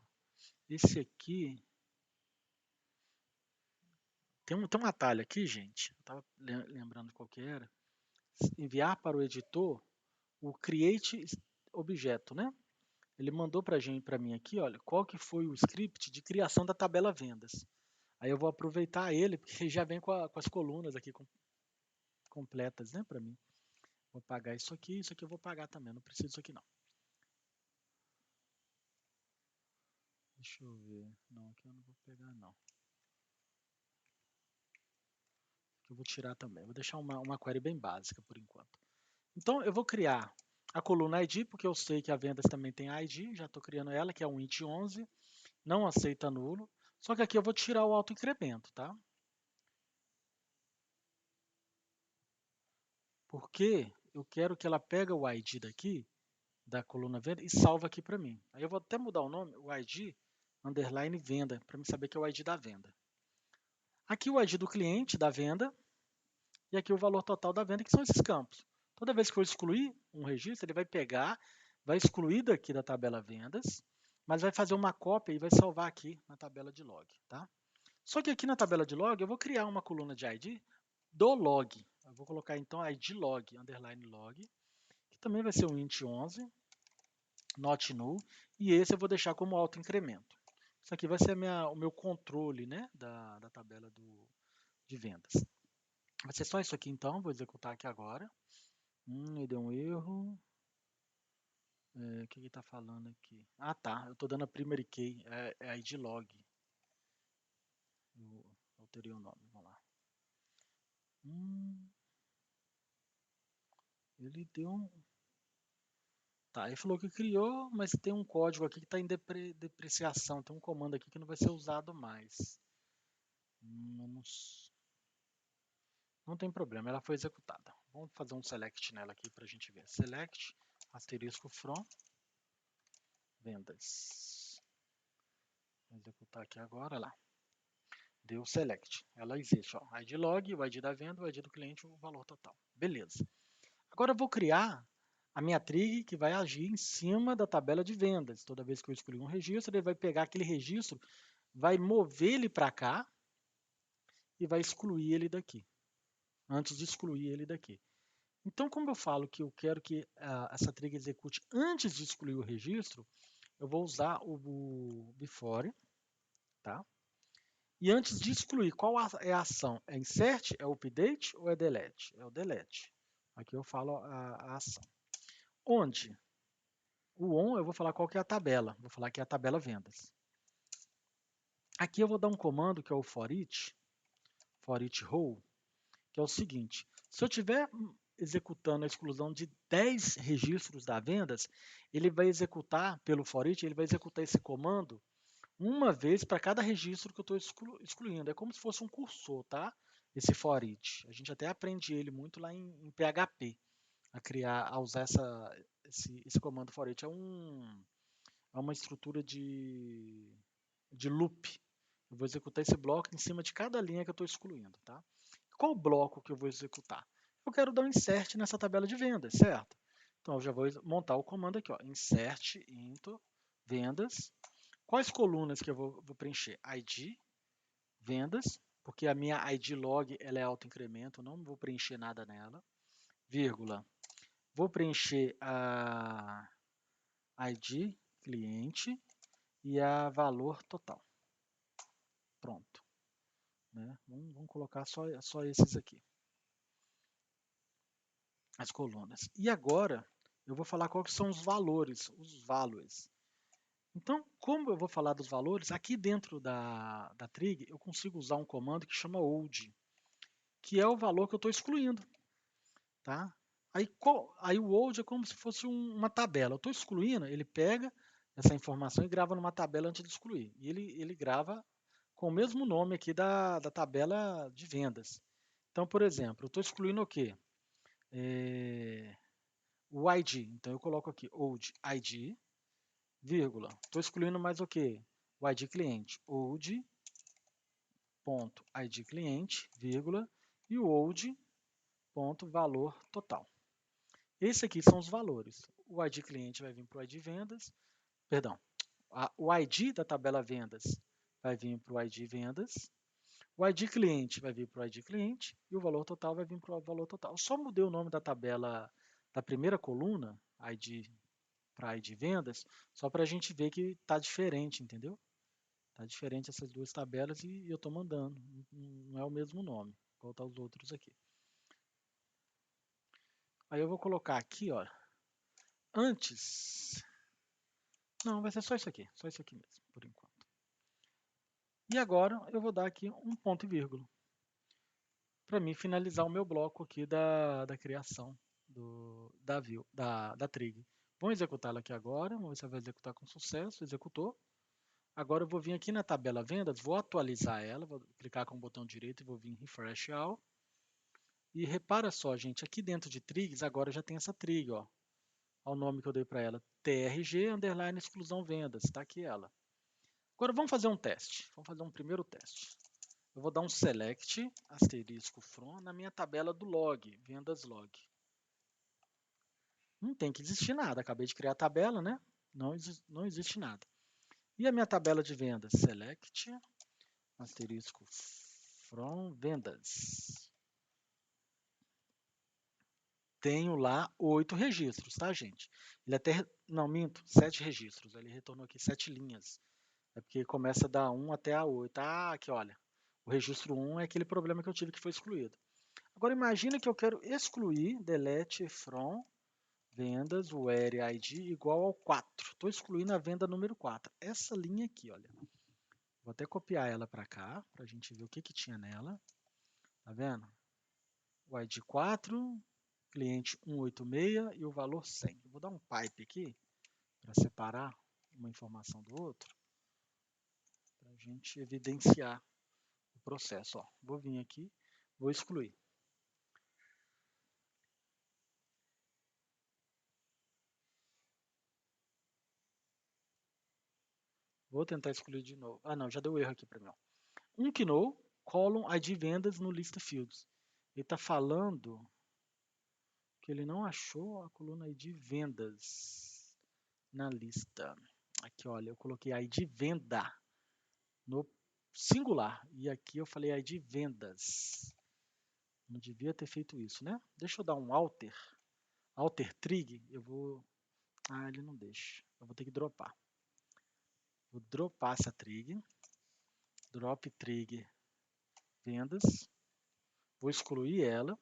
S1: Esse aqui tem um atalho aqui, gente. Eu estava lembrando qual que era. Enviar para o editor o create objeto, né? Ele mandou para mim aqui, olha, qual que foi o script de criação da tabela vendas. Aí eu vou aproveitar ele, porque ele já vem com as colunas aqui completas, né, para mim. Vou pagar isso aqui eu vou pagar também, não preciso disso aqui não. Deixa eu ver, não, aqui eu não vou pegar não. Aqui eu vou tirar também, vou deixar uma query bem básica por enquanto. Então eu vou criar a coluna ID, porque eu sei que a vendas também tem ID, já estou criando ela, que é um int 11, não aceita nulo, só que aqui eu vou tirar o autoincremento, tá? Porque eu quero que ela pega o ID daqui, da coluna venda, e salva aqui para mim. Aí eu vou até mudar o nome, o ID, underline venda, para me saber que é o ID da venda. Aqui o ID do cliente, da venda, e aqui o valor total da venda, que são esses campos. Toda vez que for excluir um registro, ele vai pegar, vai excluir daqui da tabela vendas, mas vai fazer uma cópia e vai salvar aqui na tabela de log, tá? Só que aqui na tabela de log eu vou criar uma coluna de ID do log. Eu vou colocar então ID log, underline log, que também vai ser um int 11, not null, e esse eu vou deixar como autoincremento. Isso aqui vai ser o meu controle, né, da tabela de vendas. Vai ser só isso aqui então, vou executar aqui agora. E deu um erro. O que ele está falando aqui? Ah tá, eu estou dando a primary key, é ID log. Eu alterei o nome, vamos lá. Ele deu um... Tá, ele falou que criou, mas tem um código aqui que está em depreciação. Tem um comando aqui que não vai ser usado mais. Não tem problema, ela foi executada. Vamos fazer um select nela aqui para a gente ver. Select, asterisco from, vendas. Vou executar aqui agora, lá. Deu select. Ela existe, ó. ID log, o ID da venda, o ID do cliente, o valor total. Beleza. Agora eu vou criar a minha trig que vai agir em cima da tabela de vendas. Toda vez que eu escolher um registro, ele vai pegar aquele registro, vai mover ele para cá e vai excluir ele daqui. Antes de excluir ele daqui. Então, como eu falo que eu quero que essa trig execute antes de excluir o registro, eu vou usar o before, tá? E antes de excluir, qual é a ação? É insert, é update ou é delete? É o delete. Aqui eu falo a ação. Onde? O on eu vou falar qual que é a tabela. Vou falar que é a tabela vendas. Aqui eu vou dar um comando que é o for each row, que é o seguinte. Se eu estiver executando a exclusão de 10 registros da vendas, ele vai executar, pelo for each, ele vai executar esse comando uma vez para cada registro que eu estou excluindo. É como se fosse um cursor, tá? Esse for each. A gente até aprende ele muito lá em PHP, a usar esse comando for each. É uma estrutura de loop. Eu vou executar esse bloco em cima de cada linha que eu estou excluindo, tá? Qual bloco que eu vou executar? Eu quero dar um insert nessa tabela de vendas, certo? Então eu já vou montar o comando aqui, ó, insert into vendas. Quais colunas que eu vou preencher? ID, vendas, porque a minha ID log ela é autoincremento, não vou preencher nada nela, vírgula. Vou preencher a ID cliente e a valor total. Pronto. Né? Vamos colocar só esses aqui, as colunas. E agora eu vou falar quais são os valores, os values. Então, como eu vou falar dos valores, aqui dentro da trig eu consigo usar um comando que chama old, que é o valor que eu estou excluindo. Tá? Aí o old é como se fosse uma tabela. Eu estou excluindo, ele pega essa informação e grava numa tabela antes de excluir. E ele grava com o mesmo nome aqui da tabela de vendas. Então, por exemplo, eu estou excluindo o quê? O ID. Então, eu coloco aqui old ID, vírgula. Estou excluindo mais o quê? O ID cliente. Old, ponto, ID cliente, vírgula. E o old, ponto, valor total. Esses aqui são os valores. O ID cliente vai vir para o ID vendas. Perdão. O ID da tabela vendas vai vir para o ID vendas. O ID cliente vai vir para o ID cliente e o valor total vai vir para o valor total. Eu só mudei o nome da tabela da primeira coluna, ID para ID vendas, só para a gente ver que está diferente, entendeu? Está diferente essas duas tabelas e eu estou mandando. Não é o mesmo nome, igual tá os outros aqui. Aí eu vou colocar aqui, ó, antes. Não, vai ser só isso aqui mesmo, por enquanto. E agora eu vou dar aqui um ponto e vírgula para mim finalizar o meu bloco aqui da criação da trig. Vamos executá-la aqui agora, vamos ver se ela vai executar com sucesso, executou. Agora eu vou vir aqui na tabela vendas, vou atualizar ela, vou clicar com o botão direito e vou vir em Refresh All. E repara só, gente, aqui dentro de trigs agora já tem essa trig, ó. Olha o nome que eu dei para ela, TRG underline exclusão vendas, está aqui ela. Agora vamos fazer um teste, vamos fazer um primeiro teste. Eu vou dar um select asterisco from na minha tabela do log, vendas log. Não tem que existir nada, acabei de criar a tabela, né? Não existe nada. E a minha tabela de vendas, select asterisco from vendas. Tenho lá 8 registros, tá, gente? Ele até, não, minto, 7 registros. Ele retornou aqui 7 linhas. É porque começa da 1 até a 8. Ah, aqui, olha. O registro 1 é aquele problema que eu tive que foi excluído. Agora imagina que eu quero excluir delete from vendas where id igual ao 4. Estou excluindo a venda número 4. Essa linha aqui, olha. Vou até copiar ela para cá, para a gente ver o que tinha nela. Tá vendo? O id 4, cliente 186 e o valor 100. Eu vou dar um pipe aqui para separar uma informação do outro, para a gente evidenciar o processo. Ó, vou vir aqui, vou excluir. Vou tentar excluir de novo. Ah, não, já deu erro aqui para mim. Um Kno, column ID vendas no list fields. Ele está falando que ele não achou a coluna ID vendas na lista. Aqui, olha, eu coloquei ID venda no singular. E aqui eu falei ID vendas. Não devia ter feito isso, né? Deixa eu dar um alter. Alter trig. Eu vou... Ah, ele não deixa. Eu vou ter que dropar. Vou dropar essa trig. Drop trig vendas. Vou excluir ela.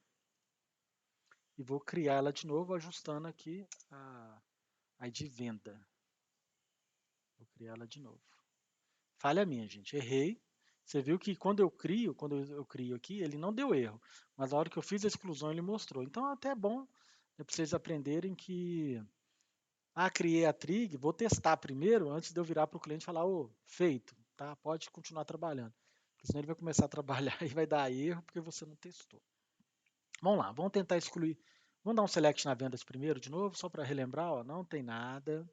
S1: E vou criar ela de novo, ajustando aqui a ID venda. Vou criar ela de novo. Falha minha, gente. Errei. Você viu que quando eu crio aqui, ele não deu erro, mas a hora que eu fiz a exclusão ele mostrou. Então é até bom, né, para vocês aprenderem que, criei a trig, vou testar primeiro antes de eu virar para o cliente e falar, ô, feito, tá? Pode continuar trabalhando. Porque senão ele vai começar a trabalhar e vai dar erro porque você não testou. Vamos lá, vamos tentar excluir. Vamos dar um select na vendas primeiro de novo, só para relembrar, ó, não tem nada.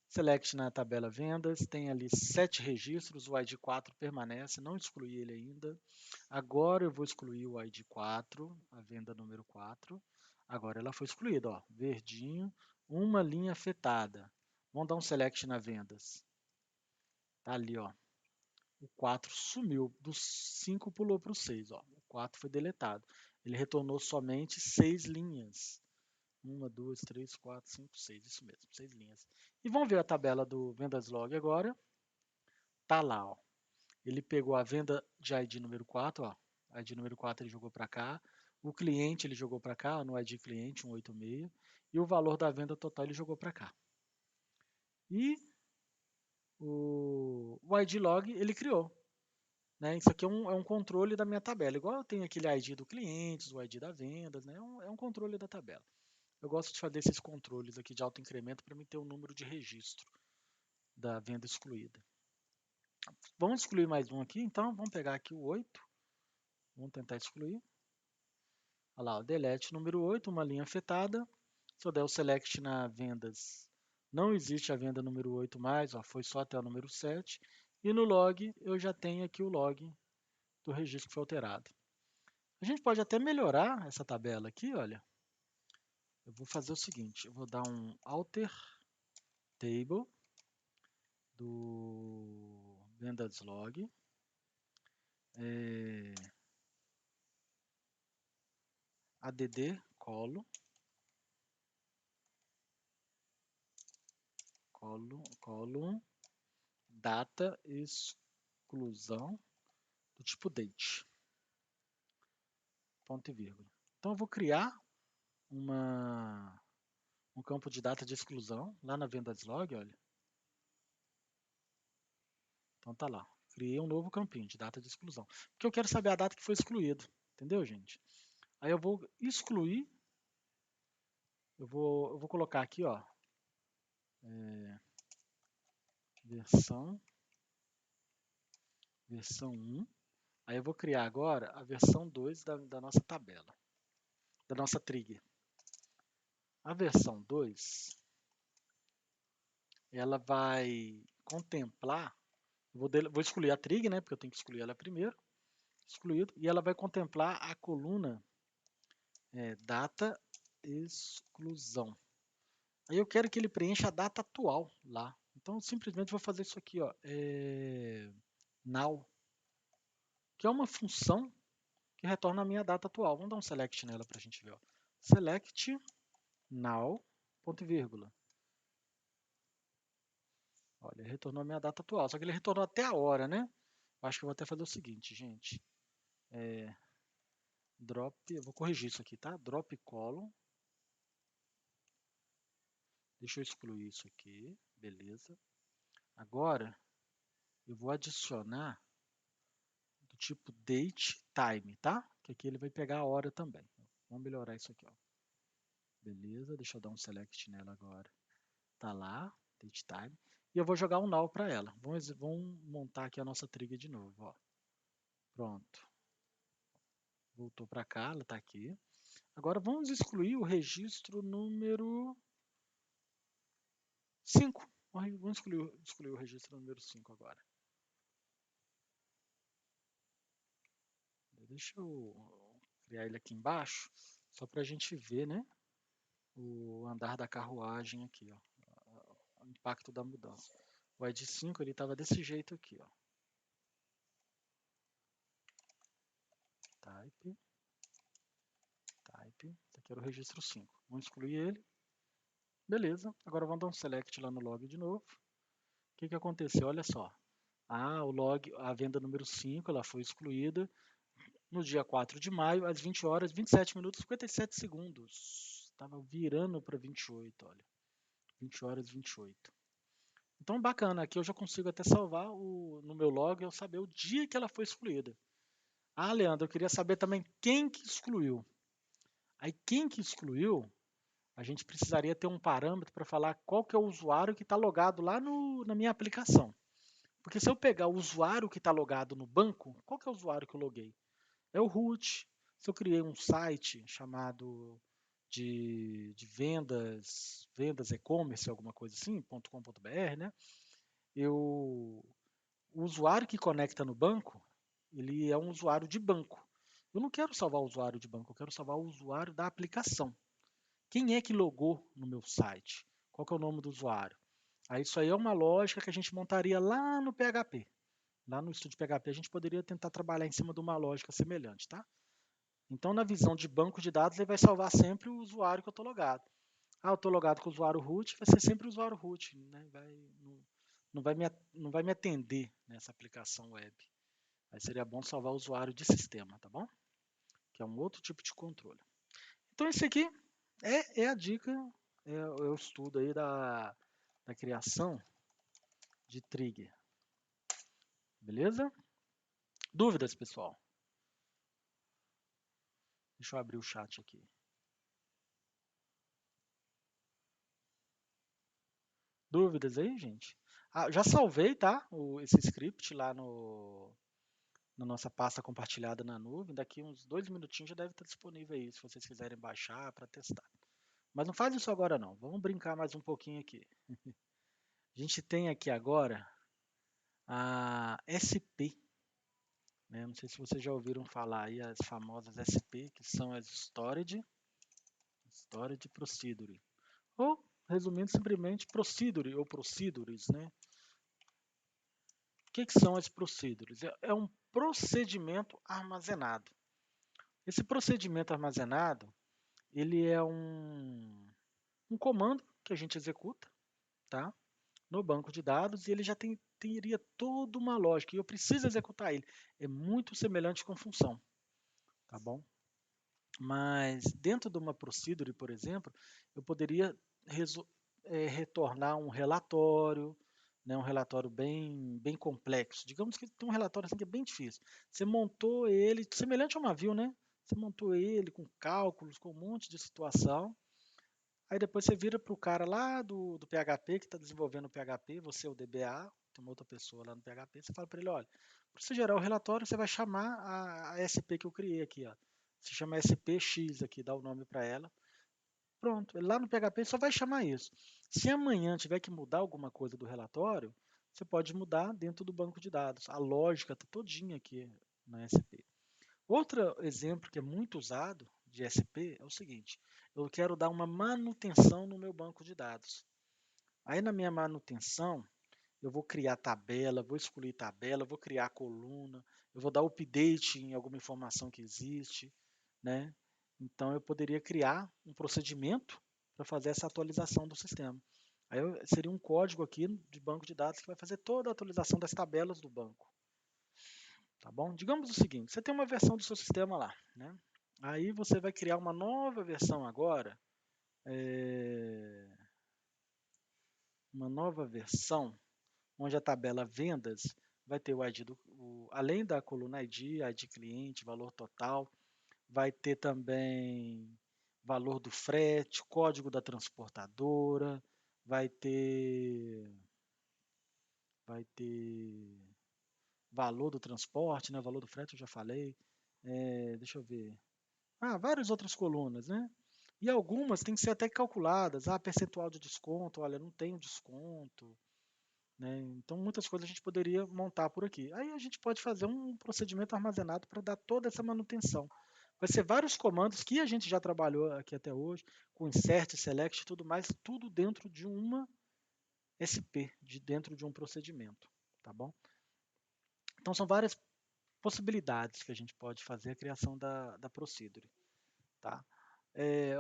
S1: Select na tabela vendas, tem ali 7 registros, o ID 4 permanece, não excluí ele ainda. Agora eu vou excluir o ID 4, a venda número 4. Agora ela foi excluída, ó, verdinho, uma linha afetada. Vamos dar um select na vendas. Tá ali, ó. O 4 sumiu, do 5 pulou para o 6, ó. O 4 foi deletado. Ele retornou somente 6 linhas. 1, 2, 3, 4, 5, 6. Isso mesmo, 6 linhas. E vamos ver a tabela do vendas log agora. Tá lá, ó. Ele pegou a venda de ID número 4, ó. ID número 4 ele jogou para cá. O cliente ele jogou para cá, no ID cliente 186. E o valor da venda total ele jogou para cá. E o ID log ele criou. Né? Isso aqui é um controle da minha tabela. Igual eu tenho aquele ID do cliente, o ID da vendas, né? É um controle da tabela. Eu gosto de fazer esses controles aqui de autoincremento para me ter o número de registro da venda excluída. Vamos excluir mais um aqui, então vamos pegar aqui o 8. Vamos tentar excluir. Olha lá, o delete número 8, uma linha afetada. Se eu der o select na vendas, não existe a venda número 8 mais, ó, foi só até o número 7. E no log, eu já tenho aqui o log do registro que foi alterado. A gente pode até melhorar essa tabela aqui, olha. Eu vou fazer o seguinte, eu vou dar um alter table do vendas log. Add column data exclusão do tipo date, ponto e vírgula. Então eu vou criar um campo de data de exclusão lá na vendas log, olha. Então tá lá, criei um novo campinho de data de exclusão, porque eu quero saber a data que foi excluído, entendeu, gente? Aí eu vou excluir, eu vou colocar aqui, ó, versão 1. Aí eu vou criar agora a versão 2 da nossa tabela, da nossa trigger. A versão 2, ela vai contemplar, vou excluir a trigger, né, porque eu tenho que excluir ela primeiro, excluído, e ela vai contemplar a coluna data exclusão. Aí eu quero que ele preencha a data atual lá. Então eu simplesmente vou fazer isso aqui, ó, now, que é uma função que retorna a minha data atual. Vamos dar um select nela para a gente ver. Ó. Select now, ponto e vírgula. Olha, ele retornou a minha data atual, só que ele retornou até a hora, né? Eu acho que eu vou até fazer o seguinte, gente. Drop, eu vou corrigir isso aqui, tá? Drop column. Deixa eu excluir isso aqui, beleza. Agora, eu vou adicionar do tipo date time, tá? Que aqui ele vai pegar a hora também. Vamos melhorar isso aqui, ó. Beleza, deixa eu dar um select nela agora. Tá lá, date time. E eu vou jogar um null para ela. Vamos montar aqui a nossa trigger de novo, ó. Pronto. Voltou para cá, ela está aqui. Agora vamos excluir o registro número 5. Vamos excluir o registro número 5 agora. Deixa eu criar ele aqui embaixo, só para a gente ver, né? O andar da carruagem aqui, ó. O impacto da mudança. O ID 5 ele estava desse jeito aqui, ó. Type. Esse aqui era o registro 5. Vamos excluir ele. Beleza. Agora vamos dar um select lá no log de novo. O que aconteceu? Olha só. O log, a venda número 5, ela foi excluída no dia 4 de maio, às 20 horas, 27 minutos e 57 segundos. Estava virando para 28, olha. 20 horas 28. Então, bacana, aqui eu já consigo até salvar no meu log, eu saber o dia que ela foi excluída. Ah, Leandro, eu queria saber também quem que excluiu. Aí, quem que excluiu, a gente precisaria ter um parâmetro para falar qual que é o usuário que está logado lá na minha aplicação. Porque se eu pegar o usuário que está logado no banco, qual que é o usuário que eu loguei? É o root. Se eu criei um site chamado de vendas e-commerce, alguma coisa assim, .com.br, né? O usuário que conecta no banco, ele é um usuário de banco. Eu não quero salvar o usuário de banco, eu quero salvar o usuário da aplicação. Quem é que logou no meu site? Qual que é o nome do usuário? Aí isso aí é uma lógica que a gente montaria lá no PHP. Lá no estúdio PHP a gente poderia tentar trabalhar em cima de uma lógica semelhante, tá? Então, na visão de banco de dados, ele vai salvar sempre o usuário que eu estou logado. Ah, eu estou logado com o usuário root, vai ser sempre o usuário root, né? Não vai me atender nessa aplicação web. Aí seria bom salvar o usuário de sistema, tá bom? Que é um outro tipo de controle. Então, esse aqui é a dica, é o estudo aí da criação de trigger. Beleza? Dúvidas, pessoal? Deixa eu abrir o chat aqui. Dúvidas aí, gente? Ah, já salvei, tá? Esse script lá na nossa pasta compartilhada na nuvem. Daqui uns 2 minutinhos já deve estar disponível aí, se vocês quiserem baixar para testar. Mas não faz isso agora não. Vamos brincar mais um pouquinho aqui. A gente tem aqui agora a SP, né? Não sei se vocês já ouviram falar aí as famosas SP, que são as Storage Procedure. Ou, resumindo, simplesmente Procedure ou Procedures, né? O que são as procedures? É um procedimento armazenado. Esse procedimento armazenado, ele é um comando que a gente executa, tá? No banco de dados, e ele já teria toda uma lógica, e eu preciso executar ele. É muito semelhante com função, tá bom? Mas dentro de uma procedure, por exemplo, eu poderia retornar um relatório, né, um relatório bem complexo. Digamos que tem um relatório assim que é bem difícil. Você montou ele, semelhante a uma view, né? Você montou ele com cálculos, com um monte de situação. Aí depois você vira para o cara lá do PHP, que está desenvolvendo o PHP, você é o DBA, tem uma outra pessoa lá no PHP, você fala para ele, olha, para você gerar o relatório, você vai chamar a SP que eu criei aqui, ó. Se chama SPX aqui, dá o nome para ela. Pronto, lá no PHP só vai chamar isso. Se amanhã tiver que mudar alguma coisa do relatório, você pode mudar dentro do banco de dados. A lógica está todinha aqui na SP. Outro exemplo que é muito usado de SP é o seguinte: eu quero dar uma manutenção no meu banco de dados. Aí na minha manutenção, eu vou criar tabela, vou excluir tabela, vou criar coluna, eu vou dar update em alguma informação que existe, né? Então eu poderia criar um procedimento para fazer essa atualização do sistema. Aí seria um código aqui de banco de dados que vai fazer toda a atualização das tabelas do banco. Tá bom? Digamos o seguinte, você tem uma versão do seu sistema lá, né? Aí você vai criar uma nova versão agora, uma nova versão, onde a tabela vendas vai ter o ID, além da coluna ID cliente, valor total, vai ter também valor do frete, código da transportadora, vai ter valor do transporte, né? Valor do frete eu já falei. Deixa eu ver. Várias outras colunas, né? E algumas têm que ser até calculadas. Percentual de desconto, olha, não tem desconto, né? Então, muitas coisas a gente poderia montar por aqui. Aí a gente pode fazer um procedimento armazenado para dar toda essa manutenção. Vai ser vários comandos que a gente já trabalhou aqui até hoje, com insert, select e tudo mais, tudo dentro de uma SP, dentro de um procedimento, tá bom? Então, são várias possibilidades que a gente pode fazer a criação da procedure, tá?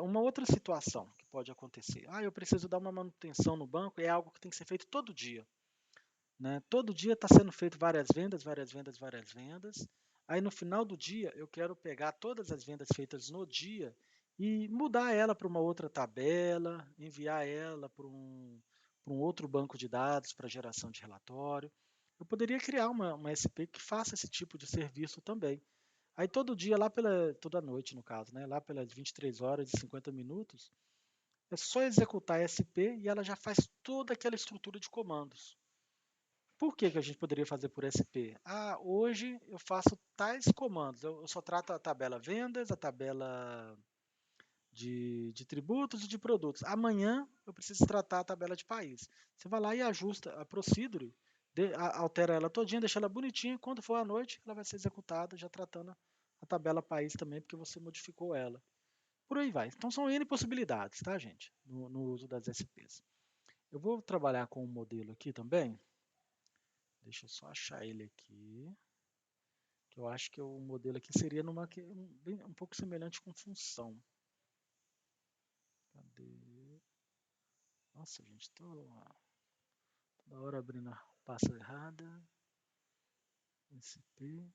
S1: Uma outra situação que pode acontecer. Eu preciso dar uma manutenção no banco, é algo que tem que ser feito todo dia. Né? Todo dia está sendo feito várias vendas, várias vendas, várias vendas. Aí no final do dia eu quero pegar todas as vendas feitas no dia e mudar ela para uma outra tabela, enviar ela para para um outro banco de dados para geração de relatório. Eu poderia criar uma SP que faça esse tipo de serviço também. Aí todo dia, toda noite no caso, né, lá pelas 23 horas e 50 minutos, é só executar a SP e ela já faz toda aquela estrutura de comandos. Por que a gente poderia fazer por SP? Ah, hoje eu faço tais comandos. Eu só trato a tabela vendas, a tabela de tributos e de produtos. Amanhã eu preciso tratar a tabela de país. Você vai lá e ajusta a procedure, altera ela todinha, deixa ela bonitinha. Quando for à noite, ela vai ser executada, já tratando a tabela país também, porque você modificou ela. Por aí vai. Então são N possibilidades, tá, gente? No uso das SPs. Eu vou trabalhar com um modelo aqui também. Deixa eu só achar ele aqui. Que eu acho que o modelo aqui seria um pouco semelhante com função. Cadê? Nossa, gente, toda hora abrindo a pasta errada. SP.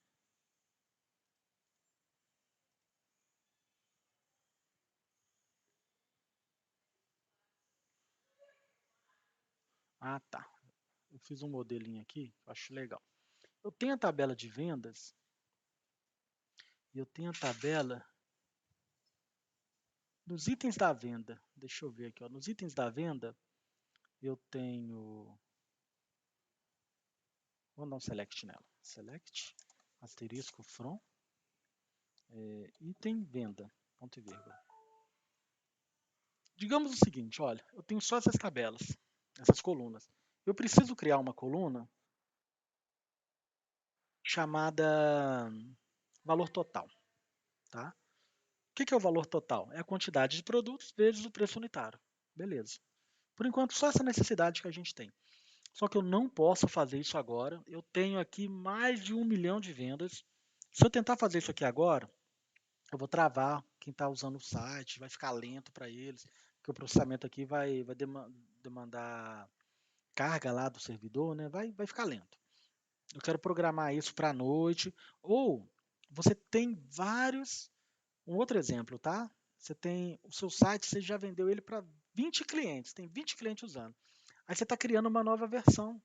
S1: Ah, tá. Eu fiz um modelinho aqui, que eu acho legal. Eu tenho a tabela de vendas e eu tenho a tabela dos itens da venda. Deixa eu ver aqui, ó. Nos itens da venda, eu tenho. Vamos dar um select nela. Select, asterisco, from, item venda, ponto e vírgula. Digamos o seguinte, olha, eu tenho só essas tabelas, essas colunas. Eu preciso criar uma coluna chamada valor total, tá? O que é o valor total? É a quantidade de produtos vezes o preço unitário. Beleza. Por enquanto, só essa necessidade que a gente tem. Só que eu não posso fazer isso agora. Eu tenho aqui mais de 1 milhão de vendas. Se eu tentar fazer isso aqui agora, eu vou travar quem está usando o site, vai ficar lento para eles, porque o processamento aqui vai demandar carga lá do servidor, né? Vai ficar lento. Eu quero programar isso para a noite. Ou você tem vários. Um outro exemplo, tá? Você tem o seu site, você já vendeu ele para 20 clientes, tem 20 clientes usando. Aí você está criando uma nova versão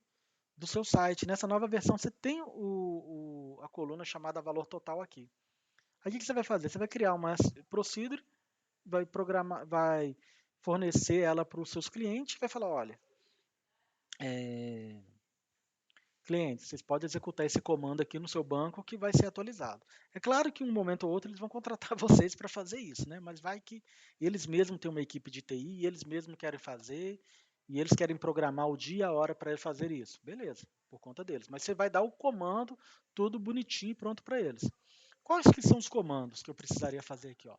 S1: do seu site. Nessa nova versão você tem a coluna chamada valor total aqui. Aí o que você vai fazer? Você vai criar uma procedure, vai programar, vai fornecer ela para os seus clientes, vai falar, olha, clientes, vocês podem executar esse comando aqui no seu banco que vai ser atualizado. É claro que em um momento ou outro eles vão contratar vocês para fazer isso, né? Mas vai que eles mesmos têm uma equipe de TI, e eles mesmos querem fazer, e eles querem programar o dia e a hora para fazer isso. Beleza, por conta deles. Mas você vai dar o comando tudo bonitinho e pronto para eles. Quais que são os comandos que eu precisaria fazer aqui? Ó?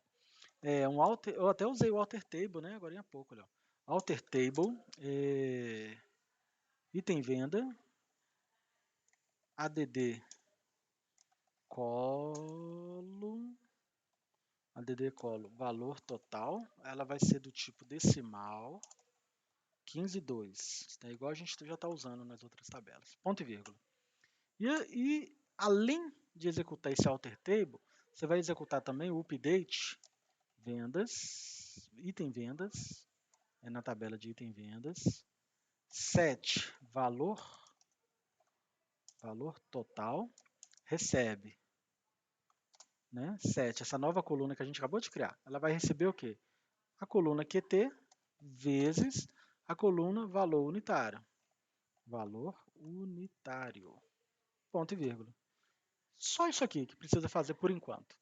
S1: Eu até usei o alter table, né? Agora há pouco. Olha. Alter table, item venda, add colo, valor total, ela vai ser do tipo decimal, 15,2. Tá igual a gente já está usando nas outras tabelas. Ponto e vírgula. E além de executar esse alter table, você vai executar também o update vendas, item vendas, na tabela de item vendas, set valor total, recebe, né? Set, essa nova coluna que a gente acabou de criar, ela vai receber o quê? A coluna QT vezes a coluna valor unitário. Valor unitário. Ponto e vírgula. Só isso aqui que precisa fazer por enquanto.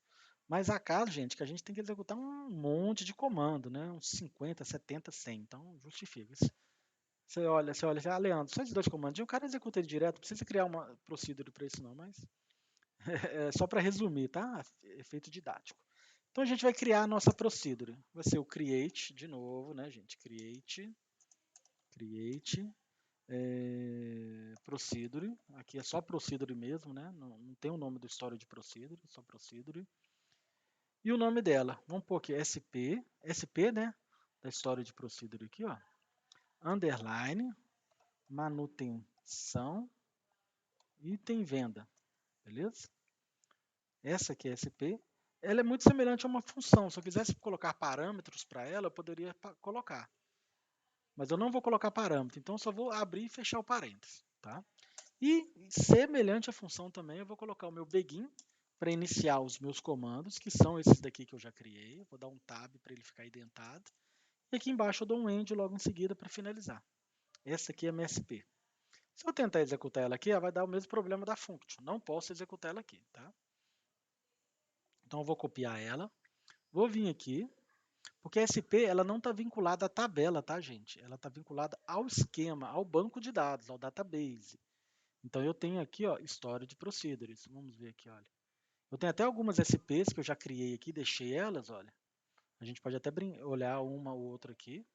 S1: Mas há casos, gente, que a gente tem que executar um monte de comando, né? Uns 50, 70, 100. Então, justifica. Você olha, ah, Leandro, só esses dois comandinhos, o cara executa ele direto, não precisa criar uma procedure para isso não, mas é só para resumir, tá? Efeito didático. Então a gente vai criar a nossa procedure. Vai ser o create, de novo, né, gente? Create, procedure. Aqui é só procedure mesmo, né? Não tem o nome do story de procedure, só procedure. E o nome dela, vamos pôr aqui SP, né? Da história de procedure aqui, ó. Underline, manutenção, item venda, beleza? Essa aqui é SP. Ela é muito semelhante a uma função. Se eu quisesse colocar parâmetros para ela, eu poderia colocar. mas eu não vou colocar parâmetro, então eu só vou abrir e fechar o parênteses, tá? E semelhante à função também, eu vou colocar o meu begin para iniciar os meus comandos, que são esses daqui que eu já criei. Vou dar um tab para ele ficar indentado. E aqui embaixo eu dou um end logo em seguida para finalizar. Essa aqui é a MSP. Se eu tentar executar ela aqui, ela vai dar o mesmo problema da function. Não posso executar ela aqui, tá? Então eu vou copiar ela, vou vir aqui, porque a SP ela não está vinculada à tabela, tá, gente? Ela está vinculada ao esquema, ao banco de dados, ao database. Então eu tenho aqui, ó, Storage Procedures. Vamos ver aqui, olha. Eu tenho até algumas SPs que eu já criei aqui, deixei elas, olha. A gente pode até olhar uma ou outra aqui,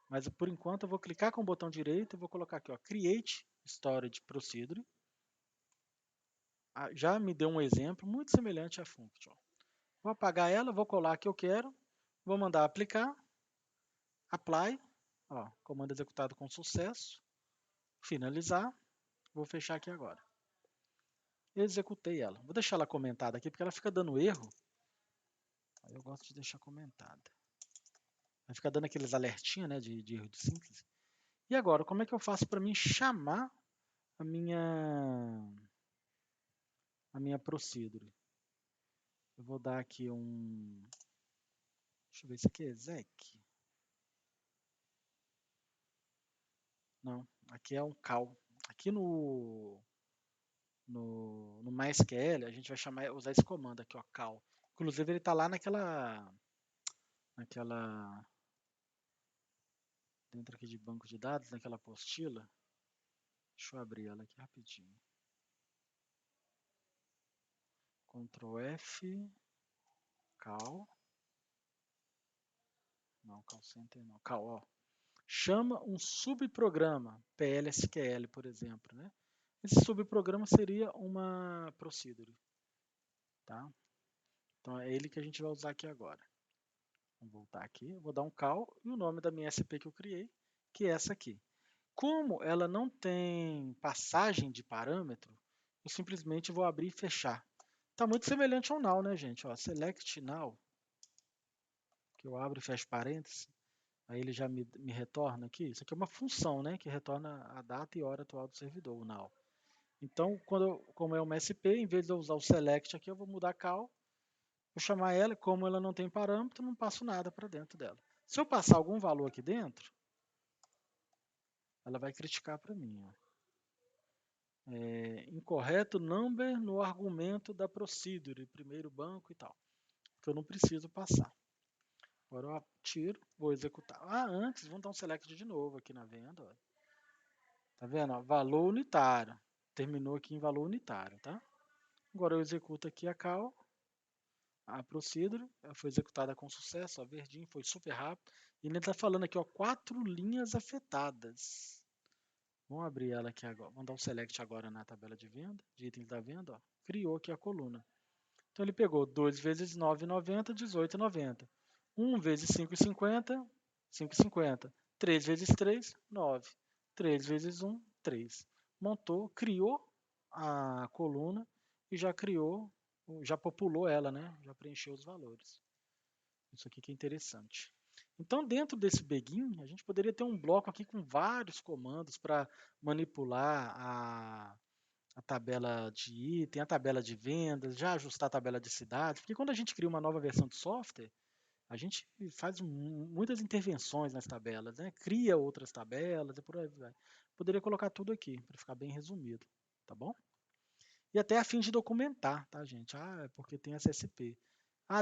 S1: mas por enquanto eu vou clicar com o botão direito e vou colocar aqui, ó, Create Storage Procedure. Já me deu um exemplo muito semelhante à function. Vou apagar ela, vou colar a que eu quero, vou mandar aplicar, apply, ó, comando executado com sucesso, finalizar, vou fechar aqui agora. Executei ela. Vou deixar ela comentada aqui porque ela fica dando erro. Eu gosto de deixar comentada. Vai ficar dando aqueles alertinhos, né, de erro de síntese. E agora, como é que eu faço para mim chamar a minha procedure? Eu vou dar aqui um... Deixa eu ver, isso aqui é exec? Não, aqui é um call. Aqui no MySQL, a gente vai usar esse comando aqui, ó, call. Inclusive, ele está lá dentro aqui de banco de dados, naquela apostila. Deixa eu abrir ela aqui rapidinho. Ctrl F, call. Não, call center não. Call, ó. Chama um subprograma, PLSQL, por exemplo, né? Esse subprograma seria uma procedure, tá? Então é ele que a gente vai usar aqui agora. Vamos voltar aqui, eu vou dar um call e o nome da minha SP que eu criei, que é essa aqui. Como ela não tem passagem de parâmetro, eu simplesmente vou abrir e fechar. Está muito semelhante ao now, né, gente? Ó, select now, que eu abro e fecho parênteses, aí ele já me retorna aqui. Isso aqui é uma função, né, que retorna a data e hora atual do servidor, o now. Então, como é uma SP, em vez de eu usar o select aqui, eu vou mudar cal, vou chamar ela, como ela não tem parâmetro, não passo nada para dentro dela. Se eu passar algum valor aqui dentro, ela vai criticar para mim. Ó. Incorreto number no argumento da procedure, primeiro banco e tal. Porque eu não preciso passar. Agora eu tiro, vou executar. Antes, vamos dar um select de novo aqui na venda. Ó. Tá vendo? Ó, valor unitário. Terminou aqui em valor unitário, tá? Agora eu executo aqui a call. A procedure foi executada com sucesso, ó, verdinho, foi super rápido. E ele está falando aqui, ó, 4 linhas afetadas. Vamos abrir ela aqui agora. Vamos dar um select agora na tabela de venda, de itens da venda, ó. Criou aqui a coluna. Então ele pegou 2 vezes 9,90, 18,90. 1 vezes 5,50, 5,50. 3 vezes 3, 9. 3 vezes 1, 3. Montou, criou a coluna e já populou ela, né? Já preencheu os valores. Isso aqui que é interessante. Então, dentro desse begin, a gente poderia ter um bloco aqui com vários comandos para manipular a tabela de item, a tabela de vendas, já ajustar a tabela de cidades, porque quando a gente cria uma nova versão de software, a gente faz muitas intervenções nas tabelas, né? Cria outras tabelas e por aí vai. Poderia colocar tudo aqui, para ficar bem resumido, tá bom? E até a fim de documentar, tá, gente? É porque tem essa SP.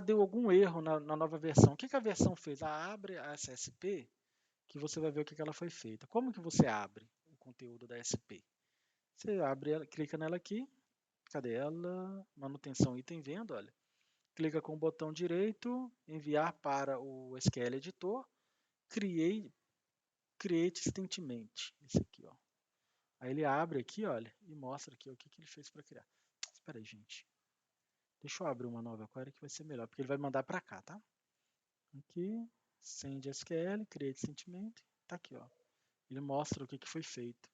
S1: Deu algum erro na nova versão. O que a versão fez? Abre essa SP que você vai ver o que ela foi feita. Como que você abre o conteúdo da SP? Você abre ela, clica nela aqui. Cadê ela? Manutenção item venda, olha. Clica com o botão direito, enviar para o SQL Editor, create statement. Esse aqui, ó. Aí ele abre aqui, olha, e mostra aqui o que ele fez para criar. Espera aí, gente. Deixa eu abrir uma nova query que vai ser melhor, porque ele vai mandar para cá, tá? Aqui, send SQL, create statement, tá aqui, ó. Ele mostra o que foi feito.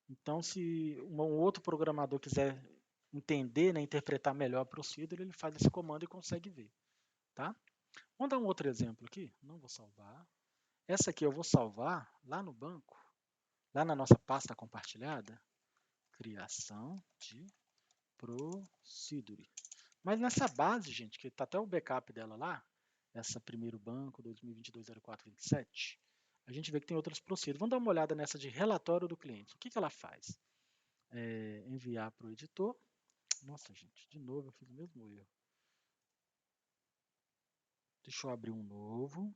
S1: Então, se um outro programador quiser entender, né, interpretar melhor a procedure, ele faz esse comando e consegue ver, tá? Vamos dar um outro exemplo aqui. Não vou salvar. Essa aqui eu vou salvar lá no banco, lá na nossa pasta compartilhada, criação de procedure. Mas nessa base, gente, que está até o backup dela lá, essa primeiro banco 2022-0427, a gente vê que tem outras procedures. Vamos dar uma olhada nessa de relatório do cliente. O que ela faz? Enviar para o editor. Nossa, gente, de novo eu fiz o mesmo erro. Deixa eu abrir um novo,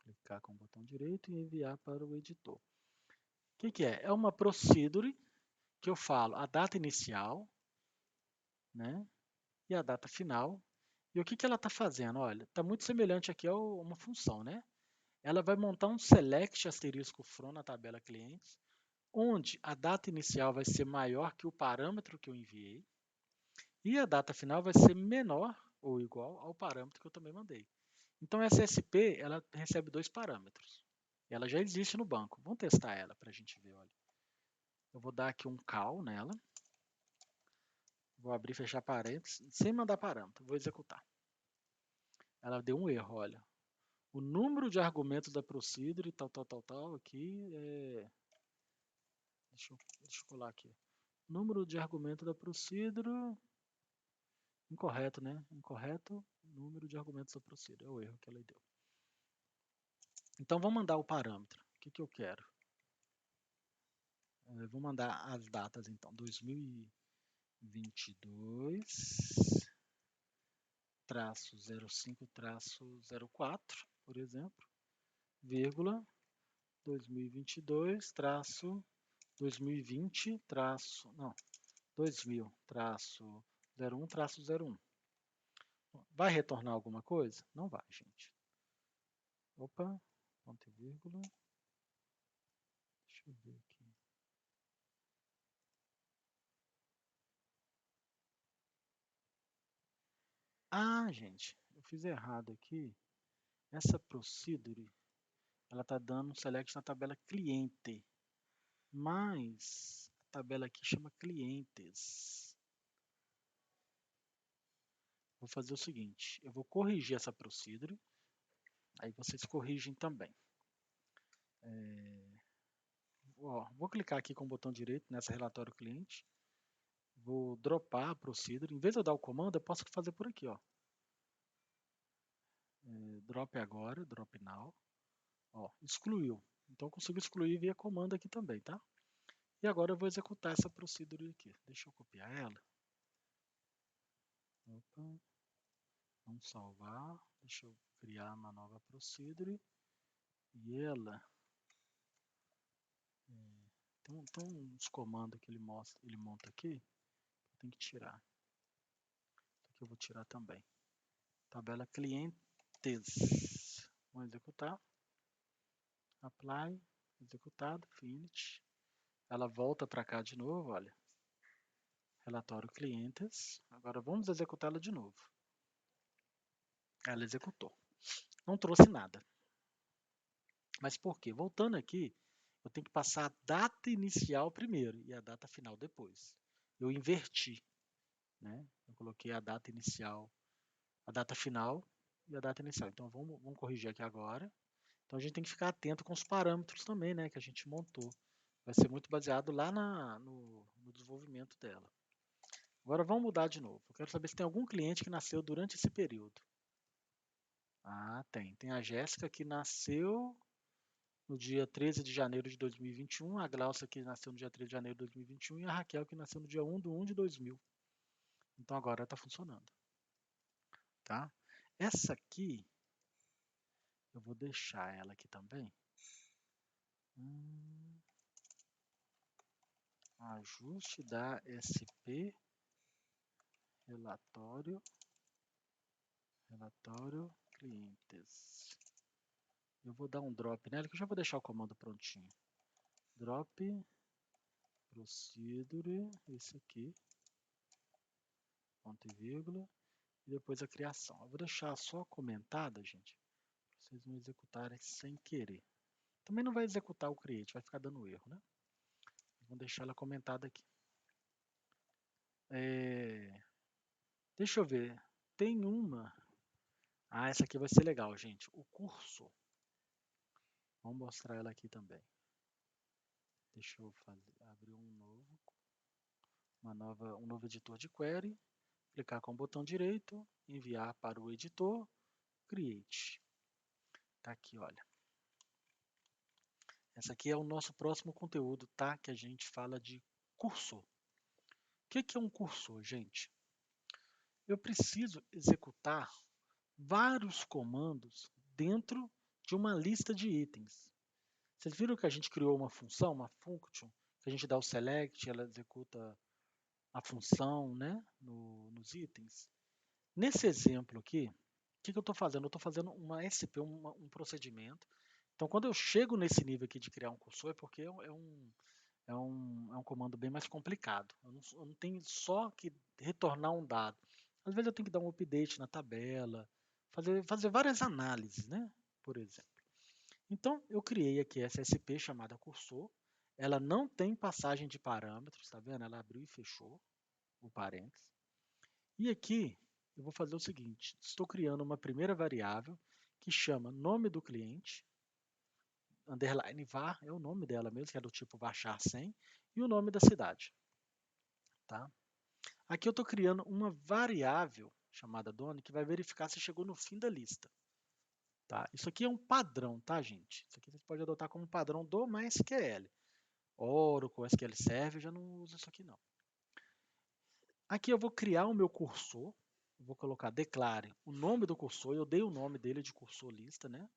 S1: clicar com o botão direito e enviar para o editor. O que é? É uma procedure que eu falo a data inicial, né, e a data final. E o que ela está fazendo? Olha, está muito semelhante aqui a uma função, né? Ela vai montar um select asterisco from na tabela clientes, onde a data inicial vai ser maior que o parâmetro que eu enviei e a data final vai ser menor ou igual ao parâmetro que eu também mandei. Então essa SP ela recebe dois parâmetros. Ela já existe no banco. Vamos testar ela para a gente ver. Olha. Eu vou dar aqui um call nela. Vou abrir e fechar parênteses sem mandar parâmetro. Vou executar. Ela deu um erro, olha. O número de argumentos da procedure, tal, aqui é... Deixa eu colar aqui. Número de argumento da procedure... Incorreto, né? Incorreto, número de argumentos da procedure. É o erro que ela deu. Então, vou mandar o parâmetro. O que eu quero? Eu vou mandar as datas, então. 2022... traço 05 traço 04, por exemplo, vírgula 2022 traço 2020 traço, não, 2000 traço 01 traço 01. Vai retornar alguma coisa? Não vai, gente. Opa, ponto e vírgula. Deixa eu ver aqui. Ah, gente, eu fiz errado aqui. Essa procedure, ela está dando um select na tabela cliente, mas a tabela aqui chama clientes. Vou fazer o seguinte, eu vou corrigir essa procedure, aí vocês corrigem também. Vou clicar aqui com o botão direito nessa relatório cliente, vou dropar a procedure, em vez de eu dar o comando, eu posso fazer por aqui, ó. Drop agora, drop now, ó, excluiu. Então eu consigo excluir via comando aqui também, tá? E agora eu vou executar essa procedure aqui. Deixa eu copiar ela. Opa, vamos salvar. Deixa eu criar uma nova procedure. E ela... Tem uns comandos que ele monta aqui. Eu tenho que tirar. Aqui eu vou tirar também. Tabela clientes. Vamos executar. Apply. Executado. Finish. Ela volta para cá de novo, olha. Relatório clientes. Agora vamos executá-la de novo. Ela executou. Não trouxe nada. Mas por quê? Voltando aqui, eu tenho que passar a data inicial primeiro e a data final depois. Eu inverti, né? Eu coloquei a data inicial, a data final e a data inicial. Então vamos corrigir aqui agora. Então a gente tem que ficar atento com os parâmetros também, né? Que a gente montou. Vai ser muito baseado lá no desenvolvimento dela. Agora vamos mudar de novo. Eu quero saber se tem algum cliente que nasceu durante esse período. Ah, tem. Tem a Jéssica que nasceu no dia 13 de janeiro de 2021, a Glaucia que nasceu no dia 13 de janeiro de 2021 e a Raquel que nasceu no dia 1 de 1 de 2000. Então agora está funcionando. Tá? Essa aqui, eu vou deixar ela aqui também. Ajuste da SP, relatório clientes. Eu vou dar um drop nela, que eu já vou deixar o comando prontinho. Drop procedure, esse aqui, ponto e vírgula, e depois a criação. Eu vou deixar só comentada, gente, para vocês não executarem sem querer. Também não vai executar o create, vai ficar dando erro, né? Vou deixar ela comentada aqui. Deixa eu ver, tem uma... Ah, essa aqui vai ser legal, gente. O curso. Vamos mostrar ela aqui também. Deixa eu abrir um novo editor de query, clicar com o botão direito, enviar para o editor, create. Tá aqui, olha. Essa aqui é o nosso próximo conteúdo, tá? Que a gente fala de cursor. O que é um cursor, gente? Eu preciso executar vários comandos dentro de uma lista de itens. Vocês viram que a gente criou uma função, uma function, que a gente dá o select, ela executa a função, né, nos itens. Nesse exemplo aqui, o que eu estou fazendo? Eu estou fazendo uma SP, um procedimento. Então, quando eu chego nesse nível aqui de criar um cursor, é porque é um comando bem mais complicado. Eu não tenho só que retornar um dado. Às vezes eu tenho que dar um update na tabela, fazer várias análises, né? Por exemplo. Então, eu criei aqui essa SP chamada cursor. Ela não tem passagem de parâmetros, tá vendo? Ela abriu e fechou o parênteses. E aqui eu vou fazer o seguinte, estou criando uma primeira variável que chama nome do cliente, underline var, é o nome dela mesmo, que é do tipo varchar 100, e o nome da cidade. Tá? Aqui eu estou criando uma variável chamada Doni que vai verificar se chegou no fim da lista. Tá? Isso aqui é um padrão, tá, gente? Isso aqui você pode adotar como padrão do MySQL. Oracle, SQL Server, eu já não uso isso aqui não. Aqui eu vou criar o meu cursor, vou colocar declare o nome do cursor, eu dei o nome dele de cursor lista, né?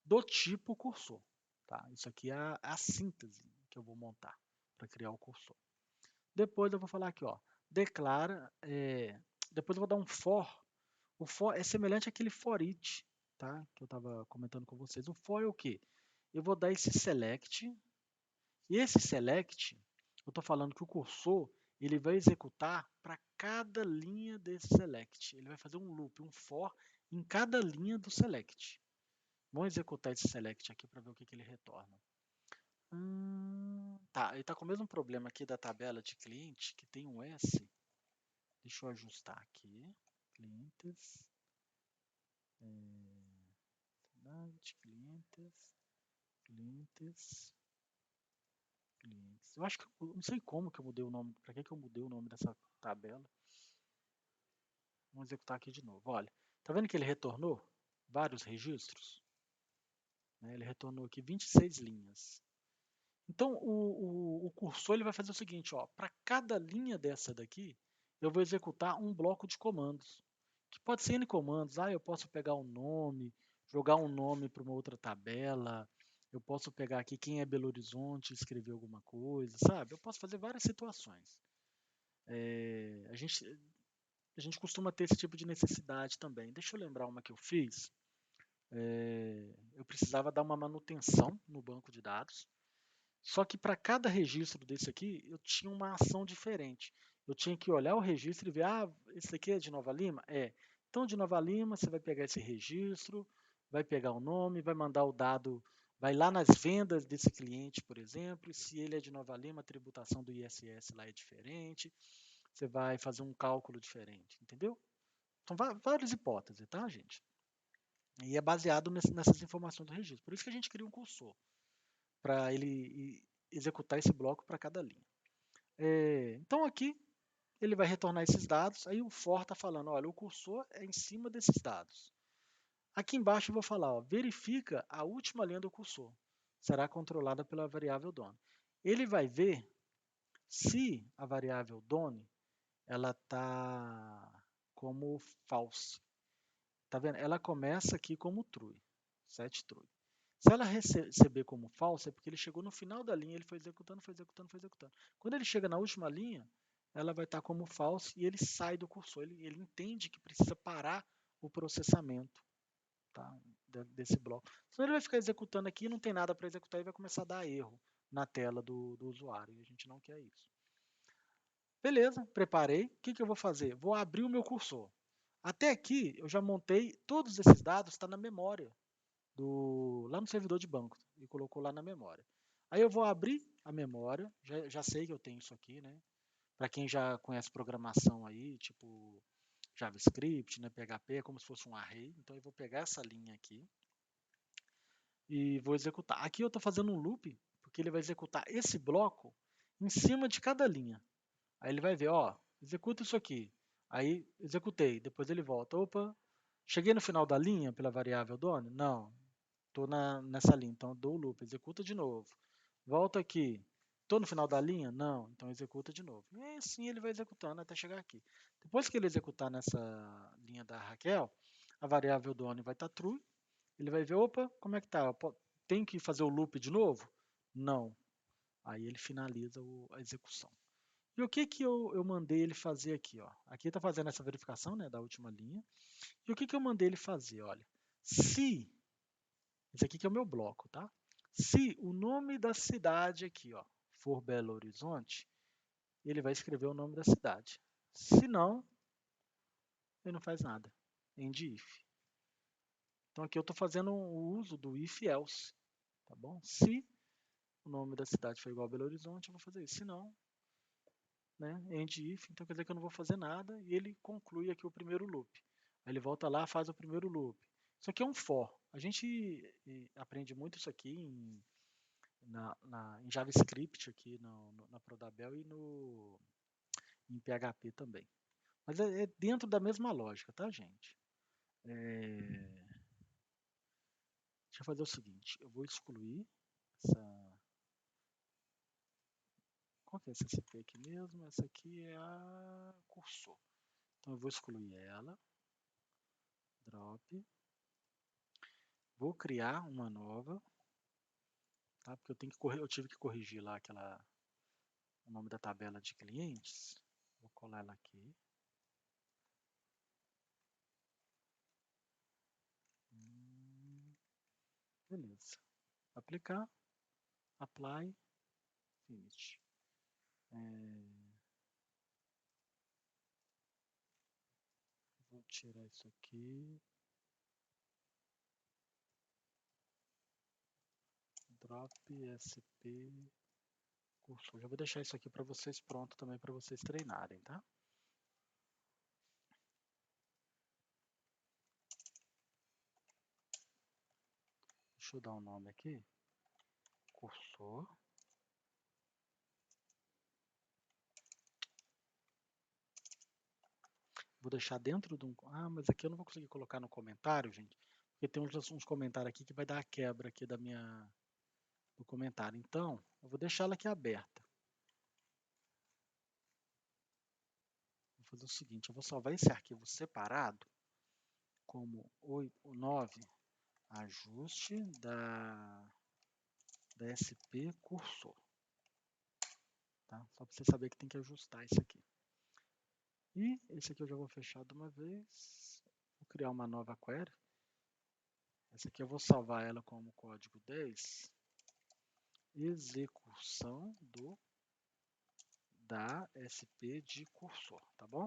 S1: Do tipo cursor. Tá? Isso aqui é a síntese que eu vou montar para criar o cursor. Depois eu vou falar aqui, ó, declara, depois eu vou dar um for. O for é semelhante àquele for each, tá? Que eu estava comentando com vocês. O for é o quê? Eu vou dar esse select, e esse select, eu estou falando que o cursor ele vai executar para cada linha desse select. Ele vai fazer um loop, um for em cada linha do select. Vamos executar esse select aqui para ver o que ele retorna. Tá, ele está com o mesmo problema aqui da tabela de cliente, que tem um S. Deixa eu ajustar aqui. Clientes. Clientes. Eu acho que eu não sei como que eu mudei o nome. Para que eu mudei o nome dessa tabela? Vamos executar aqui de novo. Olha, tá vendo que ele retornou vários registros? Ele retornou aqui 26 linhas. Então, o cursor ele vai fazer o seguinte, para cada linha dessa daqui, eu vou executar um bloco de comandos, que pode ser N comandos. Eu posso pegar um nome, jogar um nome para uma outra tabela, eu posso pegar aqui quem é Belo Horizonte e escrever alguma coisa, sabe? Eu posso fazer várias situações. A gente costuma ter esse tipo de necessidade também. Deixa eu lembrar uma que eu fiz. Eu precisava dar uma manutenção no banco de dados. Só que para cada registro desse aqui, eu tinha uma ação diferente. Eu tinha que olhar o registro e ver, esse aqui é de Nova Lima? É. Então, de Nova Lima, você vai pegar esse registro, vai pegar o nome, vai mandar o dado, vai lá nas vendas desse cliente, por exemplo, e se ele é de Nova Lima, a tributação do ISS lá é diferente, você vai fazer um cálculo diferente, entendeu? São várias hipóteses, tá, gente? E é baseado nessas informações do registro. Por isso que a gente cria um cursor, para ele executar esse bloco para cada linha. Então aqui ele vai retornar esses dados, aí o for está falando, olha, o cursor é em cima desses dados. Aqui embaixo eu vou falar, verifica a última linha do cursor, será controlada pela variável done. Ele vai ver se a variável done ela está como false. Tá vendo? Ela começa aqui como true, set true. Se ela receber como false, é porque ele chegou no final da linha, ele foi executando, foi executando, foi executando. Quando ele chega na última linha, ela vai estar como false e ele sai do cursor. Ele entende que precisa parar o processamento, tá, desse bloco. Senão ele vai ficar executando aqui, não tem nada para executar e vai começar a dar erro na tela do usuário. E a gente não quer isso. Beleza, preparei. O que eu vou fazer? Vou abrir o meu cursor. Até aqui, eu já montei todos esses dados, está na memória, lá no servidor de banco, e colocou lá na memória. Aí eu vou abrir a memória, já sei que eu tenho isso aqui, né? Para quem já conhece programação aí, tipo JavaScript, né, PHP, é como se fosse um array. Então eu vou pegar essa linha aqui e vou executar. Aqui eu estou fazendo um loop, porque ele vai executar esse bloco em cima de cada linha. Aí ele vai ver, ó, executa isso aqui. Aí executei, depois ele volta. Opa, cheguei no final da linha pela variável done? Não, estou nessa linha, então dou o loop, executa de novo. Volta aqui. Estou no final da linha? Não, então executa de novo. E assim ele vai executando até chegar aqui. Depois que ele executar nessa linha da Raquel, a variável done vai estar true. Ele vai ver, opa, como é que tá? Tem que fazer o loop de novo? Não. Aí ele finaliza a execução. E o que que eu mandei ele fazer aqui, ó? Aqui está fazendo essa verificação, né, da última linha. E o que que eu mandei ele fazer? Olha, se esse aqui que é o meu bloco, tá? Se o nome da cidade aqui, ó, for Belo Horizonte, ele vai escrever o nome da cidade. Se não, ele não faz nada. End if. Então aqui eu estou fazendo o uso do if else, tá bom? Se o nome da cidade for igual a Belo Horizonte, eu vou fazer isso. Se não, né, end if, então quer dizer que eu não vou fazer nada e ele conclui aqui o primeiro loop. Aí ele volta lá, faz o primeiro loop. Isso aqui é um for. A gente aprende muito isso aqui em JavaScript aqui na Prodabel e em PHP também. Mas é dentro da mesma lógica, tá, gente? Deixa eu fazer o seguinte, eu vou excluir essa... Qual que é essa CP aqui mesmo? Essa aqui é a cursor. Então eu vou excluir ela. Drop. Vou criar uma nova, tá? Porque eu tive que corrigir lá o nome da tabela de clientes. Vou colar ela aqui. Beleza. Aplicar, apply, finish. Vou tirar isso aqui. Drop SP cursor. Já vou deixar isso aqui para vocês pronto também para vocês treinarem, tá? Deixa eu dar um nome aqui. Cursor. Vou deixar dentro de um... Ah, mas aqui eu não vou conseguir colocar no comentário, gente. Porque tem uns comentários aqui que vai dar a quebra aqui do comentário. Então, eu vou deixar ela aqui aberta. Vou fazer o seguinte, eu vou salvar esse arquivo separado como 9 ajuste da SP cursor. Tá? Só para você saber que tem que ajustar isso aqui. E esse aqui eu já vou fechar de uma vez. Vou criar uma nova query. Essa aqui eu vou salvar ela como código 10. Execução da SP de cursor, tá bom?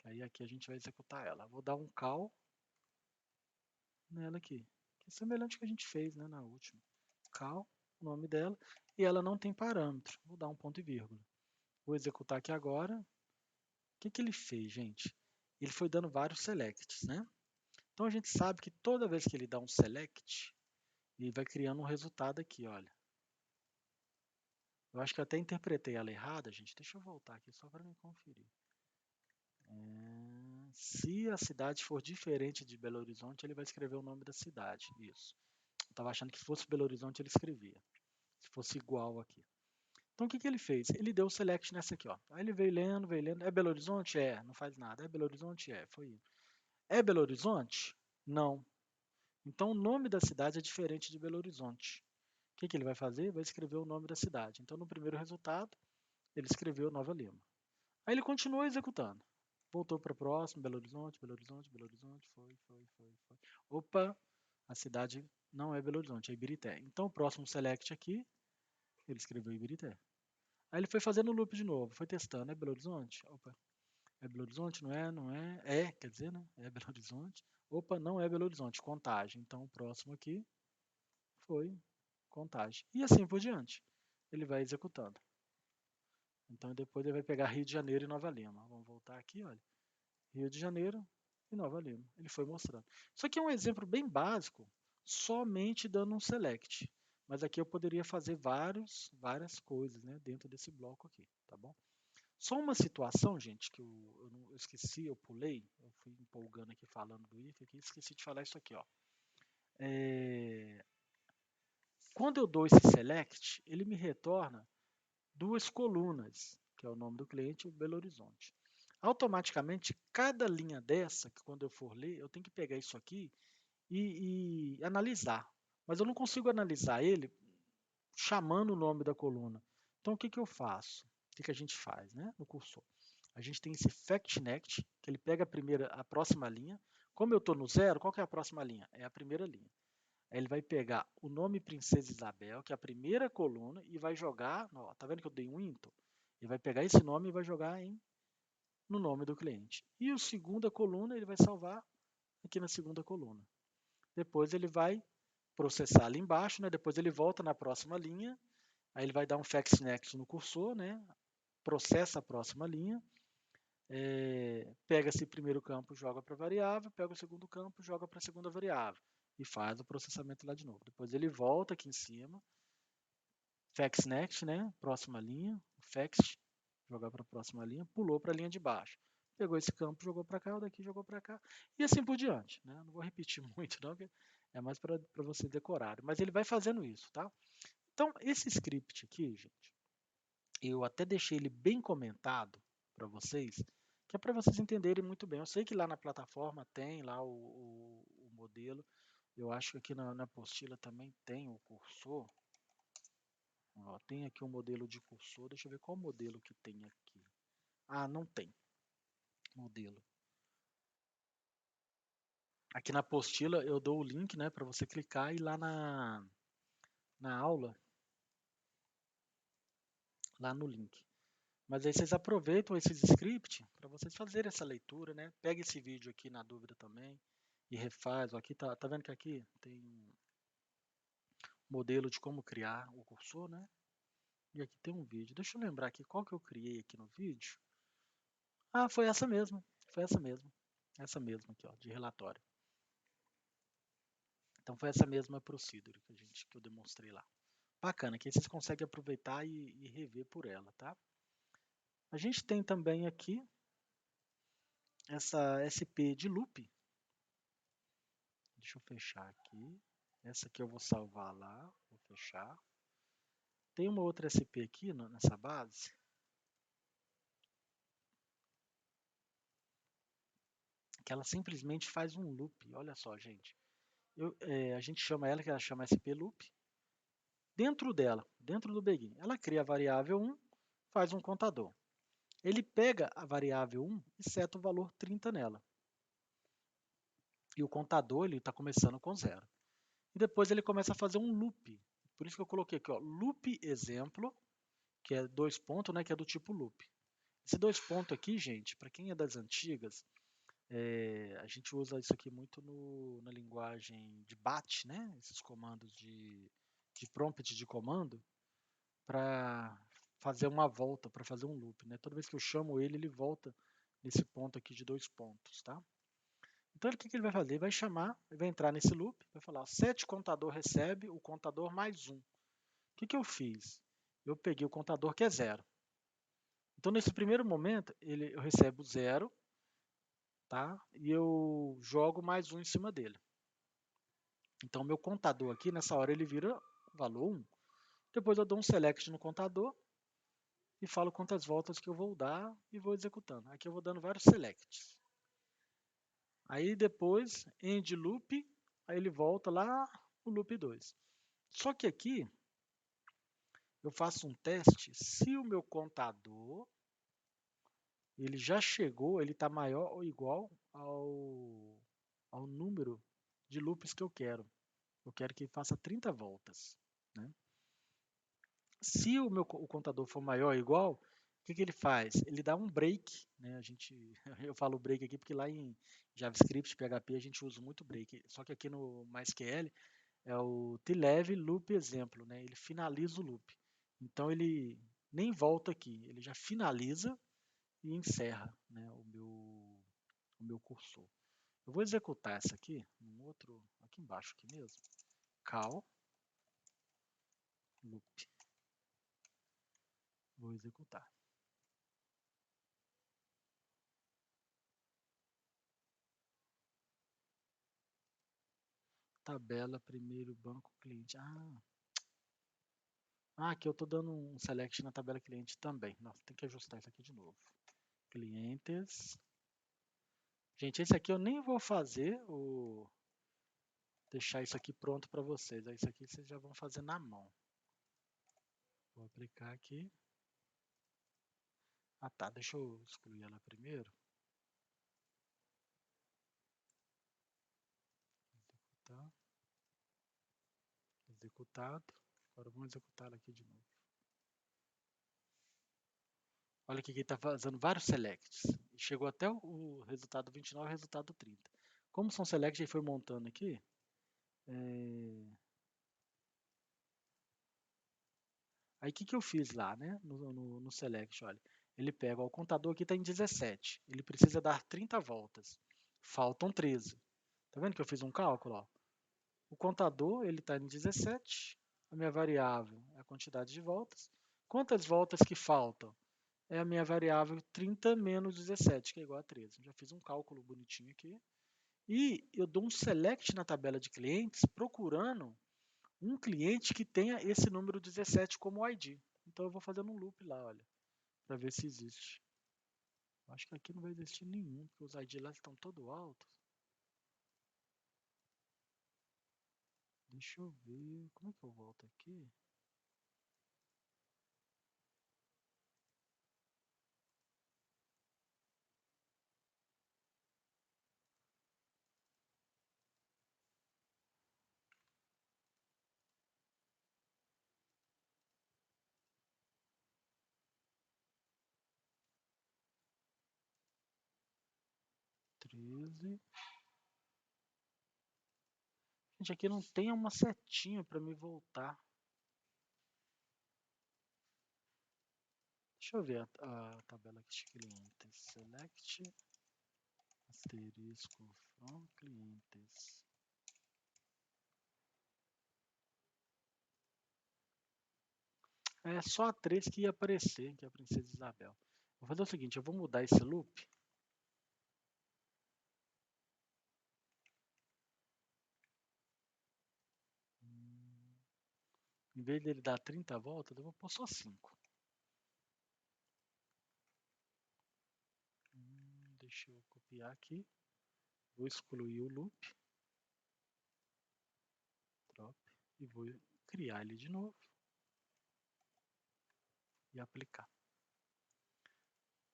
S1: Aí aqui a gente vai executar ela. Vou dar um call nela aqui, que é semelhante ao que a gente fez, né, na última. Call, o nome dela, e ela não tem parâmetro. Vou dar um ponto e vírgula. Vou executar aqui agora. O que que ele fez, gente? Ele foi dando vários selects, né? Então a gente sabe que toda vez que ele dá um select, ele vai criando um resultado aqui, olha. Eu acho que eu até interpretei ela errada, gente. Deixa eu voltar aqui só para me conferir. Se a cidade for diferente de Belo Horizonte, ele vai escrever o nome da cidade. Isso. Eu estava achando que se fosse Belo Horizonte, ele escrevia. Se fosse igual aqui. Então o que que ele fez? Ele deu o select nessa aqui, ó. Aí ele veio lendo, veio lendo. É Belo Horizonte? É, não faz nada. É Belo Horizonte? É, foi isso. É Belo Horizonte? Não. Então o nome da cidade é diferente de Belo Horizonte. O que que ele vai fazer? Vai escrever o nome da cidade. Então no primeiro resultado, ele escreveu Nova Lima. Aí ele continuou executando. Voltou para o próximo, Belo Horizonte, Belo Horizonte, Belo Horizonte, foi. Opa, a cidade não é Belo Horizonte, é Ibirité. Então o próximo select aqui, ele escreveu Ibirité. Aí ele foi fazendo o loop de novo, foi testando, é Belo Horizonte? Opa, é Belo Horizonte? Não é, não é. É, quer dizer, né? É Belo Horizonte. Opa, não é Belo Horizonte, Contagem. Então o próximo aqui foi Contagem. E assim por diante. Ele vai executando. Então depois ele vai pegar Rio de Janeiro e Nova Lima. Vamos voltar aqui, olha. Rio de Janeiro e Nova Lima. Ele foi mostrando. Isso aqui é um exemplo bem básico somente dando um select. Mas aqui eu poderia fazer várias coisas, né, dentro desse bloco aqui, tá bom? Só uma situação, gente, que eu esqueci, eu pulei, eu fui empolgando aqui falando do if aqui, esqueci de falar isso aqui, ó. Quando eu dou esse select, ele me retorna duas colunas, que é o nome do cliente, o Belo Horizonte. Automaticamente, cada linha dessa, que quando eu for ler, eu tenho que pegar isso aqui e analisar. Mas eu não consigo analisar ele chamando o nome da coluna. Então, o que, que eu faço? O que, que a gente faz, né, no cursor? A gente tem esse FactNect, que ele pega a próxima linha. Como eu estou no zero, qual que é a próxima linha? É a primeira linha. Aí ele vai pegar o nome Princesa Isabel, que é a primeira coluna, e vai jogar. Ó, tá vendo que eu dei um into? Ele vai pegar esse nome e vai jogar no nome do cliente. E a segunda coluna ele vai salvar aqui na segunda coluna. Depois ele vai processar ali embaixo, né? Depois ele volta na próxima linha. Aí ele vai dar um FactNext no cursor, né? Processa a próxima linha. Pega esse primeiro campo, joga para a variável, pega o segundo campo, joga para a segunda variável e faz o processamento lá de novo. Depois ele volta aqui em cima, FactNext, né? Próxima linha, Fact, jogar para a próxima linha, pulou para a linha de baixo. Pegou esse campo, jogou para cá, o daqui jogou para cá, e assim por diante. Né? Não vou repetir muito, não, porque é mais para você decorar. Mas ele vai fazendo isso, tá? Então, esse script aqui, gente, eu até deixei ele bem comentado para vocês, que é para vocês entenderem muito bem. Eu sei que lá na plataforma tem lá o modelo, eu acho que aqui na apostila também tem o cursor. Ó, tem aqui um modelo de cursor, deixa eu ver qual modelo que tem aqui. Ah, não tem modelo. Aqui na apostila eu dou o link, né, para você clicar e ir lá na aula, lá no link. Mas aí vocês aproveitam esses scripts para vocês fazerem essa leitura, né? Pega esse vídeo aqui na dúvida também e refaz. Ó, aqui tá vendo que aqui tem um modelo de como criar o cursor, né? E aqui tem um vídeo. Deixa eu lembrar aqui qual que eu criei aqui no vídeo. Ah, foi essa mesmo. Foi essa mesmo. Essa mesma aqui, ó, de relatório. Então foi essa mesma procedure que eu demonstrei lá. Bacana, que aí vocês conseguem aproveitar e rever por ela, tá? A gente tem também aqui essa SP de loop. Deixa eu fechar aqui. Essa aqui eu vou salvar lá, vou fechar. Tem uma outra SP aqui nessa base. Que ela simplesmente faz um loop. Olha só, gente. A gente chama ela, que ela chama SP loop. Dentro dela, dentro do begin, ela cria a variável 1, faz um contador. Ele pega a variável 1 e seta o valor 30 nela. E o contador ele está começando com 0. E depois ele começa a fazer um loop. Por isso que eu coloquei aqui, ó, loop exemplo, que é 2 pontos, né, que é do tipo loop. Esse 2 pontos aqui, gente, para quem é das antigas, a gente usa isso aqui muito na linguagem de BAT, né, esses comandos de prompt de comando, para fazer uma volta, para fazer um loop. Né? Toda vez que eu chamo ele, ele volta nesse ponto aqui de 2 pontos. Tá? Então, o que ele vai fazer? Ele vai chamar, ele vai entrar nesse loop, vai falar, set contador recebe o contador mais 1. O que eu fiz? Eu peguei o contador que é 0. Então, nesse primeiro momento, eu recebo 0, tá? E eu jogo mais 1 em cima dele. Então, meu contador aqui, nessa hora, ele vira valor 1. Depois eu dou um select no contador e falo quantas voltas que eu vou dar e vou executando. Aqui eu vou dando vários selects. Aí depois, end loop, aí ele volta lá o loop 2. Só que aqui eu faço um teste se o meu contador ele já chegou, ele está maior ou igual ao número de loops que eu quero. Eu quero que ele faça 30 voltas. Né? Se o contador for maior ou igual, o que ele faz? Ele dá um break. Né? Eu falo break aqui porque lá em JavaScript, PHP, a gente usa muito break. Só que aqui no MySQL é o tleave loop exemplo. Né? Ele finaliza o loop. Então ele nem volta aqui, ele já finaliza e encerra, né, o meu cursor. Eu vou executar essa aqui num outro aqui embaixo aqui mesmo, call loop. Vou executar. Tabela, primeiro banco, cliente. Aqui eu estou dando um select na tabela cliente também. Nossa, tem que ajustar isso aqui de novo. Clientes. Gente, esse aqui eu nem vou fazer deixar isso aqui pronto para vocês. Isso aqui vocês já vão fazer na mão. Vou aplicar aqui. Tá, deixa eu excluir ela primeiro. Executar. Executado. Agora vamos executar ela aqui de novo. Olha aqui que ele está fazendo vários selects. Chegou até o resultado 29 e o resultado 30. Como são selects, ele foi montando aqui. Aí o que eu fiz lá, né? No select, olha. Ele pega, ó, o contador aqui está em 17. Ele precisa dar 30 voltas. Faltam 13. Tá vendo que eu fiz um cálculo? Ó? O contador ele está em 17. A minha variável é a quantidade de voltas. Quantas voltas que faltam? É a minha variável 30 menos 17, que é igual a 13. Já fiz um cálculo bonitinho aqui. E eu dou um select na tabela de clientes procurando um cliente que tenha esse número 17 como ID. Então eu vou fazendo um loop lá, olha, para ver se existe. Acho que aqui não vai existir nenhum, porque os ID lá estão todos altos. Deixa eu ver, como é que eu volto aqui? Treze. Gente, aqui não tem uma setinha para me voltar. Deixa eu ver a tabela aqui de clientes. Select asterisco from clientes. É só a 3 que ia aparecer, que é a Princesa Isabel. Vou fazer o seguinte, eu vou mudar esse loop. Em vez dele dar 30 voltas, eu vou pôr só 5. Deixa eu copiar aqui. Vou excluir o loop. Drop. E vou criar ele de novo. E aplicar.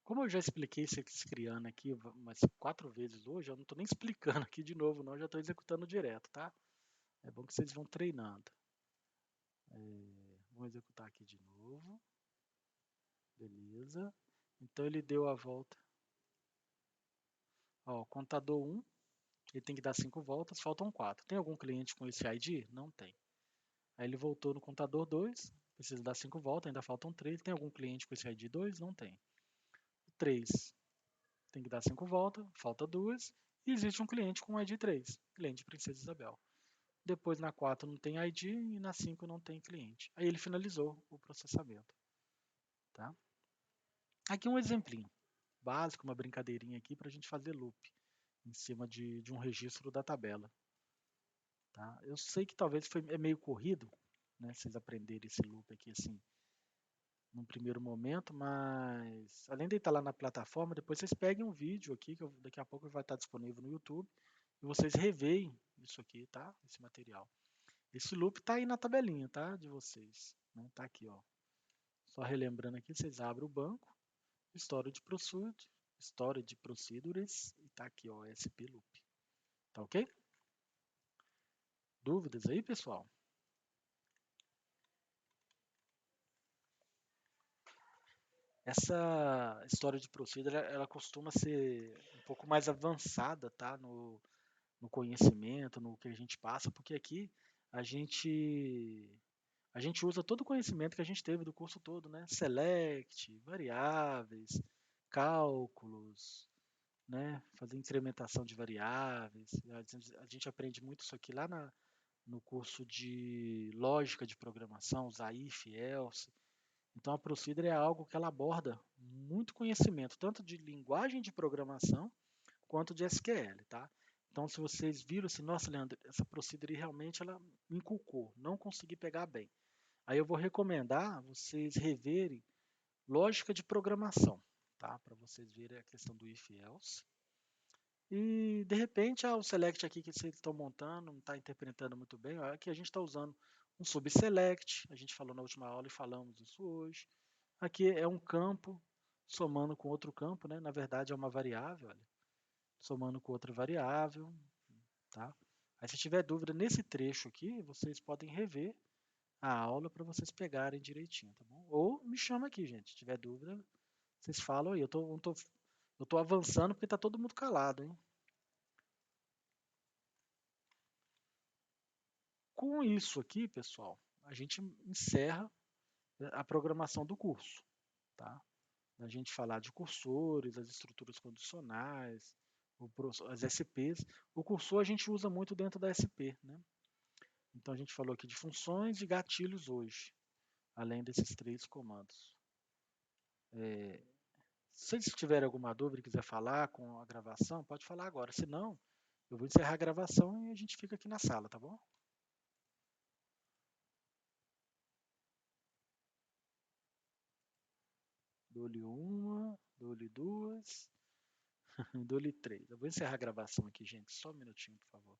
S1: Como eu já expliquei isso criando aqui umas 4 vezes hoje, eu não estou nem explicando aqui de novo, não. Eu já estou executando direto, tá? É bom que vocês vão treinando. Vamos executar aqui de novo. Beleza. Então ele deu a volta. Ó, contador 1, ele tem que dar 5 voltas, faltam 4. Tem algum cliente com esse ID? Não tem. Aí ele voltou no contador 2, precisa dar 5 voltas, ainda faltam 3. Tem algum cliente com esse ID 2? Não tem. 3, tem que dar 5 voltas, falta 2. E existe um cliente com ID 3, cliente Princesa Isabel. Depois na 4 não tem ID e na 5 não tem cliente. Aí ele finalizou o processamento. Tá? Aqui um exemplinho básico, uma brincadeirinha aqui para a gente fazer loop em cima de um registro da tabela. Tá? Eu sei que talvez é meio corrido, né, vocês aprenderem esse loop aqui assim, num primeiro momento, mas além de estar lá na plataforma, depois vocês peguem um vídeo aqui, que daqui a pouco vai estar disponível no YouTube, e vocês reveem isso aqui, tá? Esse material. Esse loop está aí na tabelinha, tá? De vocês. Né? Tá aqui, ó. Só relembrando aqui, vocês abrem o banco, história de procedures, e tá aqui, ó, SP loop. Tá ok? Dúvidas aí, pessoal? Essa história de procedure, ela costuma ser um pouco mais avançada, tá? No conhecimento, no que a gente passa, porque aqui a gente a gente usa todo o conhecimento que a gente teve do curso todo, né? Select, variáveis, cálculos, né? Fazer incrementação de variáveis. A gente aprende muito isso aqui lá no curso de lógica de programação, usar if, else. Então a Procedure é algo que ela aborda muito conhecimento, tanto de linguagem de programação quanto de SQL, tá? Então se vocês viram assim, nossa, Leandro, essa Procedure realmente ela me inculcou, não consegui pegar bem. Aí eu vou recomendar vocês reverem lógica de programação, tá? Para vocês verem a questão do if else. E de repente, o select aqui que vocês estão montando não está interpretando muito bem. Aqui a gente está usando um subselect, a gente falou na última aula e falamos isso hoje. Aqui é um campo somando com outro campo, né? Na verdade é uma variável, olha, somando com outra variável, tá? Aí se tiver dúvida nesse trecho aqui, vocês podem rever a aula para vocês pegarem direitinho, tá bom? Ou me chama aqui, gente. Se tiver dúvida, vocês falam aí. Eu tô avançando porque está todo mundo calado, hein? Com isso aqui, pessoal, a gente encerra a programação do curso, tá? A gente falar de cursores, as estruturas condicionais, as SPs. O cursor a gente usa muito dentro da SP, né? Então a gente falou aqui de funções e gatilhos hoje, além desses três comandos. Se vocês tiverem alguma dúvida e quiser falar com a gravação, pode falar agora. Se não, eu vou encerrar a gravação e a gente fica aqui na sala, tá bom? Dou-lhe uma, dou-lhe duas, dou-lhe três. Eu vou encerrar a gravação aqui, gente. Só um minutinho, por favor.